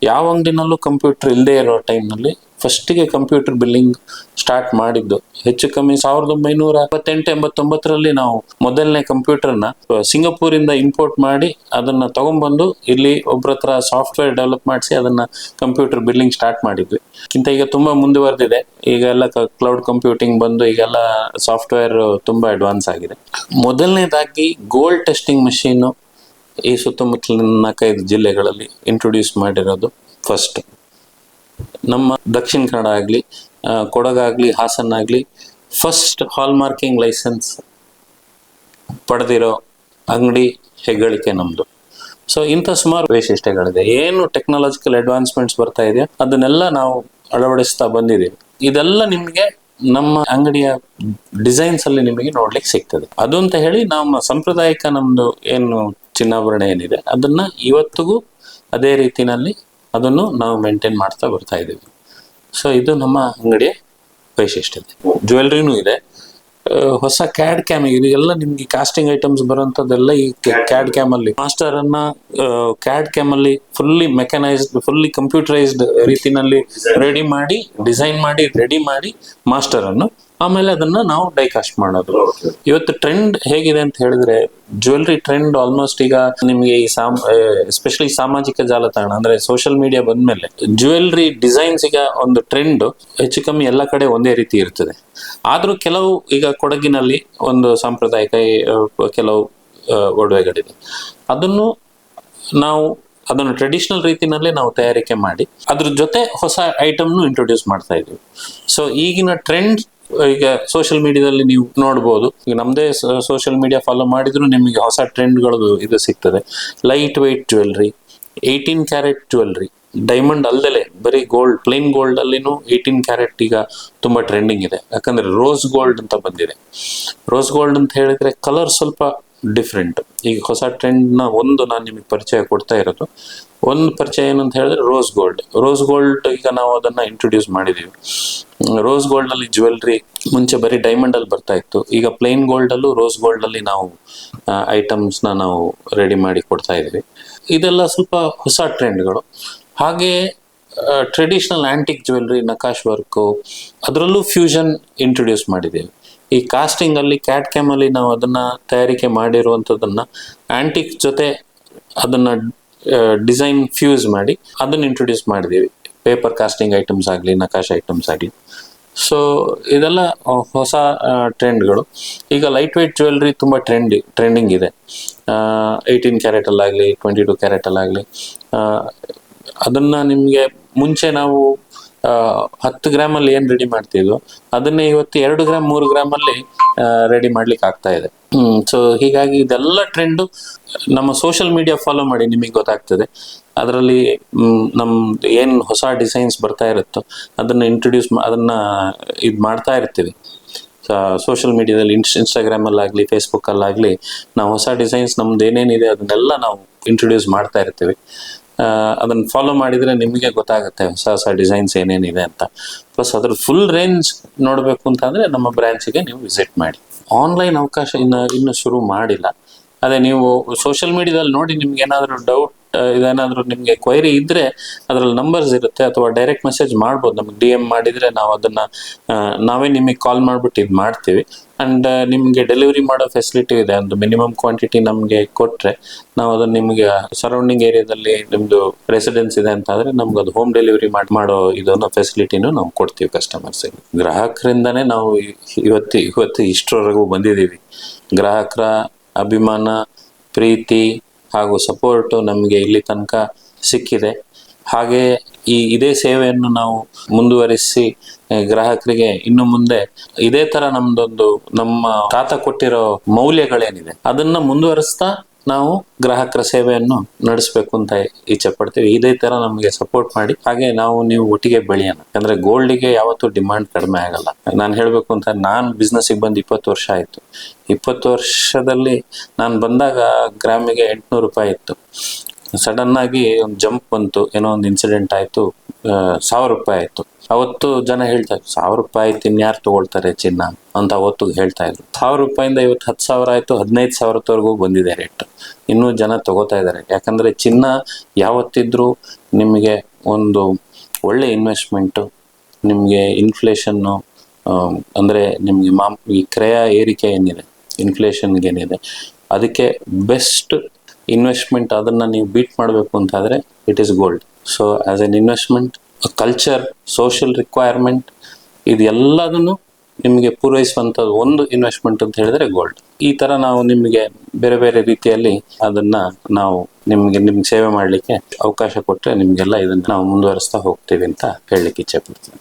ಯಾವ ಅಂಗಡಿನಲ್ಲೂ ಕಂಪ್ಯೂಟರ್ ಇಲ್ಲದೆ ಇರೋ ಟೈಮ್ನಲ್ಲಿ ಫಸ್ಟಿಗೆ ಕಂಪ್ಯೂಟರ್ ಬಿಲ್ಲಿಂಗ್ ಸ್ಟಾರ್ಟ್ ಮಾಡಿದ್ದು ಹೆಚ್ಚು ಕಮ್ಮಿ 1978-89ರಲ್ಲಿ ನಾವು ಮೊದಲನೇ ಕಂಪ್ಯೂಟರ್ನ ಸಿಂಗಪೂರಿಂದ ಇಂಪೋರ್ಟ್ ಮಾಡಿ ಅದನ್ನ ತಗೊಂಡ್ಬಂದು ಇಲ್ಲಿ ಒಬ್ಬರ ಹತ್ರ ಸಾಫ್ಟ್ವೇರ್ ಡೆವಲಪ್ ಮಾಡಿಸಿ ಅದನ್ನ ಕಂಪ್ಯೂಟರ್ ಬಿಲ್ಲಿಂಗ್ ಸ್ಟಾರ್ಟ್ ಮಾಡಿದ್ವಿ. ಈಗ ತುಂಬಾ ಮುಂದುವರೆದಿದೆ. ಈಗ ಎಲ್ಲ ಕ್ಲೌಡ್ ಕಂಪ್ಯೂಟಿಂಗ್ ಬಂದು ಈಗೆಲ್ಲ ಸಾಫ್ಟ್ವೇರ್ ತುಂಬಾ ಅಡ್ವಾನ್ಸ್ ಆಗಿದೆ. ಮೊದಲನೇದಾಗಿ ಗೋಲ್ಡ್ ಟೆಸ್ಟಿಂಗ್ ಮಷೀನು ಈ ಸುತ್ತಮುತ್ತಲಿನ 4-5 ಜಿಲ್ಲೆಗಳಲ್ಲಿ ಇಂಟ್ರೊಡ್ಯೂಸ್ ಮಾಡಿರೋದು ಫಸ್ಟ್. ನಮ್ಮ ದಕ್ಷಿಣ ಕನ್ನಡ ಆಗಲಿ, ಕೊಡಗಾಗಲಿ, ಹಾಸನ ಆಗಲಿ ಫಸ್ಟ್ ಹಾಲ್ ಮಾರ್ಕಿಂಗ್ ಲೈಸೆನ್ಸ್ ಪಡೆದಿರೋ ಅಂಗಡಿ ಹೆಗ್ಗಳಿಕೆ ನಮ್ಮದು. ಸೊ ಇಂಥ ಸುಮಾರು ವೈಶಿಷ್ಟ್ಯಗಳಿದೆ. ಏನು ಟೆಕ್ನಾಲಜಿಕಲ್ ಅಡ್ವಾನ್ಸ್ಮೆಂಟ್ಸ್ ಬರ್ತಾ ಇದೆಯೋ ಅದನ್ನೆಲ್ಲ ನಾವು ಅಳವಡಿಸ್ತಾ ಬಂದಿದ್ದೀವಿ. ಇದೆಲ್ಲ ನಿಮಗೆ ನಮ್ಮ ಅಂಗಡಿಯ ಡಿಸೈನ್ಸ್ ಅಲ್ಲಿ ನಿಮಗೆ ನೋಡ್ಲಿಕ್ಕೆ ಸಿಗ್ತದೆ. ಅದು ಅಂತ ಹೇಳಿ ನಮ್ಮ ಸಾಂಪ್ರದಾಯಿಕ ನಮ್ದು ಏನು ಚಿನ್ನಾಭರಣ ಏನಿದೆ ಅದನ್ನ ಇವತ್ತಿಗೂ ಅದೇ ರೀತಿನಲ್ಲಿ ಅದನ್ನು ನಾವು ಮೇಂಟೈನ್ ಮಾಡ್ತಾ ಬರ್ತಾ ಇದ್ದೀವಿ. ಸೊ ಇದು ನಮ್ಮ ಅಂಗಡಿಯ ವೈಶಿಷ್ಟ್ಯತೆ. ಜ್ಯುವೆಲ್ರಿನೂ ಇದೆ, ಹೊಸ ಕ್ಯಾಡ್ ಕ್ಯಾಮ್ ಇದೆಲ್ಲ ನಿಮ್ಗೆ ಕಾಸ್ಟಿಂಗ್ ಐಟಮ್ಸ್ ಬರುವಂತದ್ದೆಲ್ಲ ಈ ಕ್ಯಾಡ್ ಕ್ಯಾಮ್ ಅಲ್ಲಿ ಮಾಸ್ಟರ್ ಅನ್ನ ಕ್ಯಾಡ್ ಕ್ಯಾಮ್ ಅಲ್ಲಿ ಫುಲ್ಲಿ ಮೆಕನೈಸ್ಡ್, ಫುಲ್ಲಿ ಕಂಪ್ಯೂಟರೈಸ್ಡ್ ರೀತಿನಲ್ಲಿ ರೆಡಿ ಮಾಡಿ, ಡಿಸೈನ್ ಮಾಡಿ, ರೆಡಿ ಮಾಡಿ ಮಾಸ್ಟರ್ ಅನ್ನು ಆಮೇಲೆ ಅದನ್ನ ನಾವು ಡೈಕಾಸ್ಟ್ ಮಾಡೋದು. ಇವತ್ತು ಟ್ರೆಂಡ್ ಹೇಗಿದೆ ಅಂತ ಹೇಳಿದ್ರೆ, ಜ್ಯುವೆಲ್ರಿ ಟ್ರೆಂಡ್ ಆಲ್ಮೋಸ್ಟ್ ಈಗ ನಿಮಗೆ ಈ ಎಸ್ಪೆಷಲಿ ಸಾಮಾಜಿಕ ಜಾಲತಾಣ ಅಂದ್ರೆ ಸೋಷಿಯಲ್ ಮೀಡಿಯಾ ಬಂದ್ಮೇಲೆ ಜ್ಯುವೆಲ್ರಿ ಡಿಸೈನ್ಸ್ ಈಗ ಒಂದು ಟ್ರೆಂಡ್ ಹೆಚ್ಚು ಕಮ್ಮಿ ಎಲ್ಲ ಕಡೆ ಒಂದೇ ರೀತಿ ಇರ್ತದೆ. ಆದ್ರೂ ಕೆಲವು ಈಗ ಕೊಡಗಿನಲ್ಲಿ ಒಂದು ಸಾಂಪ್ರದಾಯಿಕ ಕೆಲವು ಒಡವೆಗಳಿದೆ, ಅದನ್ನು ಟ್ರೆಡಿಷನಲ್ ರೀತಿನಲ್ಲಿ ನಾವು ತಯಾರಿಕೆ ಮಾಡಿ ಅದ್ರ ಜೊತೆ ಹೊಸ ಐಟಮ್ನು ಇಂಟ್ರೊಡ್ಯೂಸ್ ಮಾಡ್ತಾ ಇದ್ದೀವಿ. ಸೊ ಈಗಿನ ಟ್ರೆಂಡ್ ಈಗ ಸೋಷಿಯಲ್ ಮೀಡಿಯಾದಲ್ಲಿ ನೀವು ನೋಡ್ಬೋದು. ಈಗ ನಮ್ದೇ ಸೋಷಿಯಲ್ ಮೀಡಿಯಾ ಫಾಲೋ ಮಾಡಿದ್ರು ನಿಮಗೆ ಹೊಸ ಟ್ರೆಂಡ್ಗಳು ಇದು ಸಿಗ್ತದೆ. Light weight jewellery, 18 carat jewellery, diamond ಅಲ್ದಲೆ ಬರೀ ಗೋಲ್ಡ್, ಪ್ಲೇನ್ ಗೋಲ್ಡ್ ಅಲ್ಲಿನೂ 18 ಕ್ಯಾರೆಟ್ ಈಗ ತುಂಬಾ ಟ್ರೆಂಡಿಂಗ್ ಇದೆ. ಯಾಕಂದ್ರೆ ರೋಸ್ ಗೋಲ್ಡ್ ಅಂತ ಬಂದಿದೆ. ರೋಸ್ ಗೋಲ್ಡ್ ಅಂತ ಹೇಳಿದ್ರೆ ಕಲರ್ ಸ್ವಲ್ಪ ಡಿಫ್ರೆಂಟ್. ಈಗ ಹೊಸ ಟ್ರೆಂಡ್ನ ಒಂದು ನಾನು ನಿಮಗೆ ಪರಿಚಯ ಕೊಡ್ತಾ ಇರೋದು. ಒಂದು ಪರಿಚಯ ಏನಂತ ಹೇಳಿದ್ರೆ ರೋಸ್ ಗೋಲ್ಡ್. ರೋಸ್ ಗೋಲ್ಡ್ ಈಗ ನಾವು ಅದನ್ನ ಇಂಟ್ರೊಡ್ಯೂಸ್ ಮಾಡಿದೀವಿ. ರೋಸ್ ಗೋಲ್ಡ್ ಅಲ್ಲಿ ಜ್ಯುವೆಲ್ರಿ ಮುಂಚೆ ಬರೀ ಡೈಮಂಡ್ ಅಲ್ಲಿ ಬರ್ತಾ ಇತ್ತು. ಈಗ ಪ್ಲೇನ್ ಗೋಲ್ಡ್ ಅಲ್ಲೂ ರೋಸ್ ಗೋಲ್ಡ್ ಅಲ್ಲಿ ನಾವು ಐಟಮ್ಸ್ ನಾವು ರೆಡಿ ಮಾಡಿ ಕೊಡ್ತಾ ಇದೀವಿ. ಇದೆಲ್ಲ ಸ್ವಲ್ಪ ಹೊಸ ಟ್ರೆಂಡ್ಗಳು. ಹಾಗೆ ಟ್ರೆಡಿಷನಲ್ ಆಂಟಿಕ್ ಜ್ಯುವೆಲ್ರಿ, ನಕಾಶ್ ವರ್ಕು, ಅದರಲ್ಲೂ ಫ್ಯೂಷನ್ ಇಂಟ್ರೊಡ್ಯೂಸ್ ಮಾಡಿದ್ದೀವಿ. ಈ ಕಾಸ್ಟಿಂಗ್ ಅಲ್ಲಿ ಕ್ಯಾಟ್ ಕ್ಯಾಮ್ ಅಲ್ಲಿ ನಾವು ಅದನ್ನ ತಯಾರಿಕೆ ಮಾಡಿರುವಂಥದ್ದನ್ನ ಆಂಟಿಕ್ ಜೊತೆ ಅದನ್ನ ಡಿಸೈನ್ ಫ್ಯೂಸ್ ಮಾಡಿ ಅದನ್ನ ಇಂಟ್ರೊಡ್ಯೂಸ್ ಮಾಡಿದ್ದೀವಿ. ಪೇಪರ್ ಕಾಸ್ಟಿಂಗ್ ಐಟಮ್ಸ್ ಆಗಲಿ, ನಕಾಶ್ ಐಟಮ್ಸ್ ಆಗಲಿ. ಸೊ ಇದೆಲ್ಲ ಹೊಸ ಟ್ರೆಂಡ್ಗಳು. ಈಗ ಲೈಟ್ ವೆಯ್ಟ್ ಜ್ಯುವೆಲ್ರಿ ತುಂಬ ಟ್ರೆಂಡಿಂಗ್ ಇದೆ. 18 ಕ್ಯಾರೆಟ್ ಅಲ್ಲಾಗಲಿ, 22 ಕ್ಯಾರೆಟ್ ಅಲ್ಲಾಗಲಿ, ಅದನ್ನ ನಿಮಗೆ ಮುಂಚೆ ನಾವು 10 ಗ್ರಾಮಲ್ಲಿ ಏನು ರೆಡಿ ಮಾಡ್ತಿದ್ವು ಅದನ್ನೇ ಇವತ್ತು 2 ಗ್ರಾಮ್ 3 ಗ್ರಾಮಲ್ಲಿ ರೆಡಿ ಮಾಡ್ಲಿಕ್ಕೆ ಆಗ್ತಾ ಇದೆ. ಸೊ ಹೀಗಾಗಿ ಇದೆಲ್ಲ ಟ್ರೆಂಡು ನಮ್ಮ ಸೋಷಿಯಲ್ ಮೀಡಿಯಾ ಫಾಲೋ ಮಾಡಿ ನಿಮಗೆ ಗೊತ್ತಾಗ್ತದೆ. ಅದರಲ್ಲಿ ನಮ್ದು ಏನು ಹೊಸ ಡಿಸೈನ್ಸ್ ಬರ್ತಾ ಇರುತ್ತೋ ಅದನ್ನ ಅದನ್ನ ಇದು ಮಾಡ್ತಾ ಇರ್ತೀವಿ. ಸೋಷಿಯಲ್ ಮೀಡಿಯಾದಲ್ಲಿ ಇನ್ಸ್ಟಾಗ್ರಾಮಲ್ಲಾಗಲಿ ಫೇಸ್ಬುಕ್ಕಲ್ಲಾಗಲಿ ನಾವು ಹೊಸ ಡಿಸೈನ್ಸ್ ನಮ್ದು ಏನೇನಿದೆ ಅದನ್ನೆಲ್ಲ ನಾವು ಇಂಟ್ರೊಡ್ಯೂಸ್ ಮಾಡ್ತಾ ಇರ್ತೀವಿ. ಅದನ್ನು ಫಾಲೋ ಮಾಡಿದರೆ ನಿಮಗೆ ಗೊತ್ತಾಗುತ್ತೆ ಹೊಸ ಹೊಸ ಡಿಸೈನ್ಸ್ ಏನೇನಿದೆ ಅಂತ. ಪ್ಲಸ್ ಅದ್ರ ಫುಲ್ ರೇಂಜ್ ನೋಡಬೇಕು ಅಂತಂದರೆ ನಮ್ಮ ಬ್ರ್ಯಾಂಚಿಗೆ ನೀವು ವಿಸಿಟ್ ಮಾಡಿ. ಆನ್ಲೈನ್ ಅವಕಾಶ ಇನ್ನು ಶುರು ಮಾಡಿಲ್ಲ. ಅದೇ ನೀವು ಸೋಷಿಯಲ್ ಮೀಡಿಯಾದಲ್ಲಿ ನೋಡಿ ನಿಮ್ಗೆ ಏನಾದರೂ ಡೌಟ್, ಇದೇನಾದರೂ ನಿಮಗೆ ಕ್ವೈರಿ ಇದ್ದರೆ ಅದರಲ್ಲಿ ನಂಬರ್ಸ್ ಇರುತ್ತೆ, ಅಥವಾ ಡೈರೆಕ್ಟ್ ಮೆಸೇಜ್ ಮಾಡ್ಬೋದು. ನಮಗೆ DM ಮಾಡಿದರೆ ನಾವು ಅದನ್ನು ನಾವೇ ನಿಮಗೆ ಕಾಲ್ ಮಾಡಿಬಿಟ್ಟು ಇದು ಮಾಡ್ತೀವಿ. ಆ್ಯಂಡ್ ನಿಮಗೆ ಡೆಲಿವರಿ ಮಾಡೋ ಫೆಸಿಲಿಟಿ ಇದೆ. ಒಂದು ಮಿನಿಮಮ್ ಕ್ವಾಂಟಿಟಿ ನಮಗೆ ಕೊಟ್ಟರೆ ನಾವು ಅದನ್ನು ನಿಮಗೆ ಸರೌಂಡಿಂಗ್ ಏರಿಯಾದಲ್ಲಿ ನಿಮ್ಮದು ರೆಸಿಡೆನ್ಸ್ ಇದೆ ಅಂತ ಆದರೆ ನಮ್ಗೆ ಅದು ಹೋಮ್ ಡೆಲಿವರಿ ಮಾಡೋ ಇದನ್ನು ಫೆಸಿಲಿಟಿನೂ ನಾವು ಕೊಡ್ತೀವಿ ಕಸ್ಟಮರ್ಸಿಗೆ. ಗ್ರಾಹಕರಿಂದನೇ ನಾವು ಇವತ್ತು ಇಷ್ಟರವರೆಗೂ ಬಂದಿದ್ದೀವಿ. ಗ್ರಾಹಕರ ಅಭಿಮಾನ, ಪ್ರೀತಿ ಹಾಗೂ ಸಪೋರ್ಟು ನಮಗೆ ಇಲ್ಲಿ ತನಕ ಸಿಕ್ಕಿದೆ. ಹಾಗೆ ಇದೇ ಸೇವೆಯನ್ನು ನಾವು ಮುಂದುವರಿಸಿ ಗ್ರಾಹಕರಿಗೆ ಇನ್ನು ಮುಂದೆ ಇದೇ ತರ ನಮ್ಮ ತಾತ ಕೊಟ್ಟಿರೋ ಮೌಲ್ಯಗಳೇನಿದೆ ಅದನ್ನ ಮುಂದುವರಿಸ್ತಾ ನಾವು ಗ್ರಾಹಕರ ಸೇವೆಯನ್ನು ನಡೆಸಬೇಕು ಅಂತ ಇಚ್ಛೆ ಪಡ್ತೀವಿ. ಇದೇ ತರ ನಮಗೆ ಸಪೋರ್ಟ್ ಮಾಡಿ, ಹಾಗೆ ನೀವು ಒಟ್ಟಿಗೆ ಬೆಳೆಯೋಣ. ಯಾಕಂದ್ರೆ ಗೋಲ್ಡಿಗೆ ಯಾವತ್ತೂ ಡಿಮಾಂಡ್ ಕಡಿಮೆ ಆಗಲ್ಲ. ನಾನು ಹೇಳ್ಬೇಕು ಅಂತ, ನಾನು ಬಿಸ್ನೆಸ್ಸಿಗೆ ಬಂದು 20 ವರ್ಷ ಆಯ್ತು. 20 ವರ್ಷದಲ್ಲಿ ನಾನು ಬಂದಾಗ ಗ್ರಾಮಿಗೆ 800 ರೂಪಾಯಿ ಇತ್ತು. ಸಡನ್ ಆಗಿ ಒಂದು ಜಂಪ್ ಬಂತು, ಏನೋ ಒಂದು ಇನ್ಸಿಡೆಂಟ್ ಆಯ್ತು, 1000 ರೂಪಾಯಿ ಆಯ್ತು. ಅವತ್ತು ಜನ ಹೇಳ್ತಾ ಇದ್ರು 1000 ರೂಪಾಯಿ ಇನ್ಯಾರು ತಗೊಳ್ತಾರೆ ಚಿನ್ನ ಅಂತ ಅವತ್ತು ಹೇಳ್ತಾ ಇದ್ರು. 1000 ರೂಪಾಯಿಂದ ಇವತ್ತು 10,000 ಆಯ್ತು, 15,000ವರೆಗೂ ಬಂದಿದೆ ರೇಟ್. ಇನ್ನೂ ಜನ ತಗೋತಾ ಇದ್ದಾರೆ. ಯಾಕಂದ್ರೆ ಚಿನ್ನ ಯಾವತ್ತಿದ್ರೂ ನಿಮಗೆ ಒಂದು ಒಳ್ಳೆ ಇನ್ವೆಸ್ಟ್ಮೆಂಟು. ನಿಮಗೆ ಇನ್ಫ್ಲೇಷನ್ನು ಅಂದ್ರೆ ನಿಮಗೆ ಈ ಕ್ರಯ ಏರಿಕೆ ಏನಿದೆ, ಇನ್ಫ್ಲೇಷನ್ಗೆ ಏನಿದೆ, ಅದಕ್ಕೆ ಬೆಸ್ಟ್ ಇನ್ವೆಸ್ಟ್ಮೆಂಟ್, ಅದನ್ನ ನೀವು ಬೀಟ್ ಮಾಡಬೇಕು ಅಂತಾದ್ರೆ it is gold. So as an investment, culture, social requirement, ಇದೆಲ್ಲದನ್ನು ನಿಮಗೆ ಪೂರೈಸುವಂಥದ್ದು ಒಂದು ಇನ್ವೆಸ್ಟ್ಮೆಂಟ್ ಅಂತ ಹೇಳಿದ್ರೆ ಗೋಲ್ಡ್. ಈ ತರ ನಾವು ನಿಮಗೆ ಬೇರೆ ಬೇರೆ ರೀತಿಯಲ್ಲಿ ಅದನ್ನ ನಾವು ನಿಮ್ಗೆ ಸೇವೆ ಮಾಡಲಿಕ್ಕೆ ಅವಕಾಶ ಕೊಟ್ಟರೆ ನಿಮ್ಗೆಲ್ಲ ಇದನ್ನ ನಾವು ಮುಂದುವರಿಸ್ತಾ ಹೋಗ್ತೀವಿ ಅಂತ ಹೇಳಲಿಕ್ಕೆ ಇಚ್ಛೆ ಪಡ್ತೀನಿ.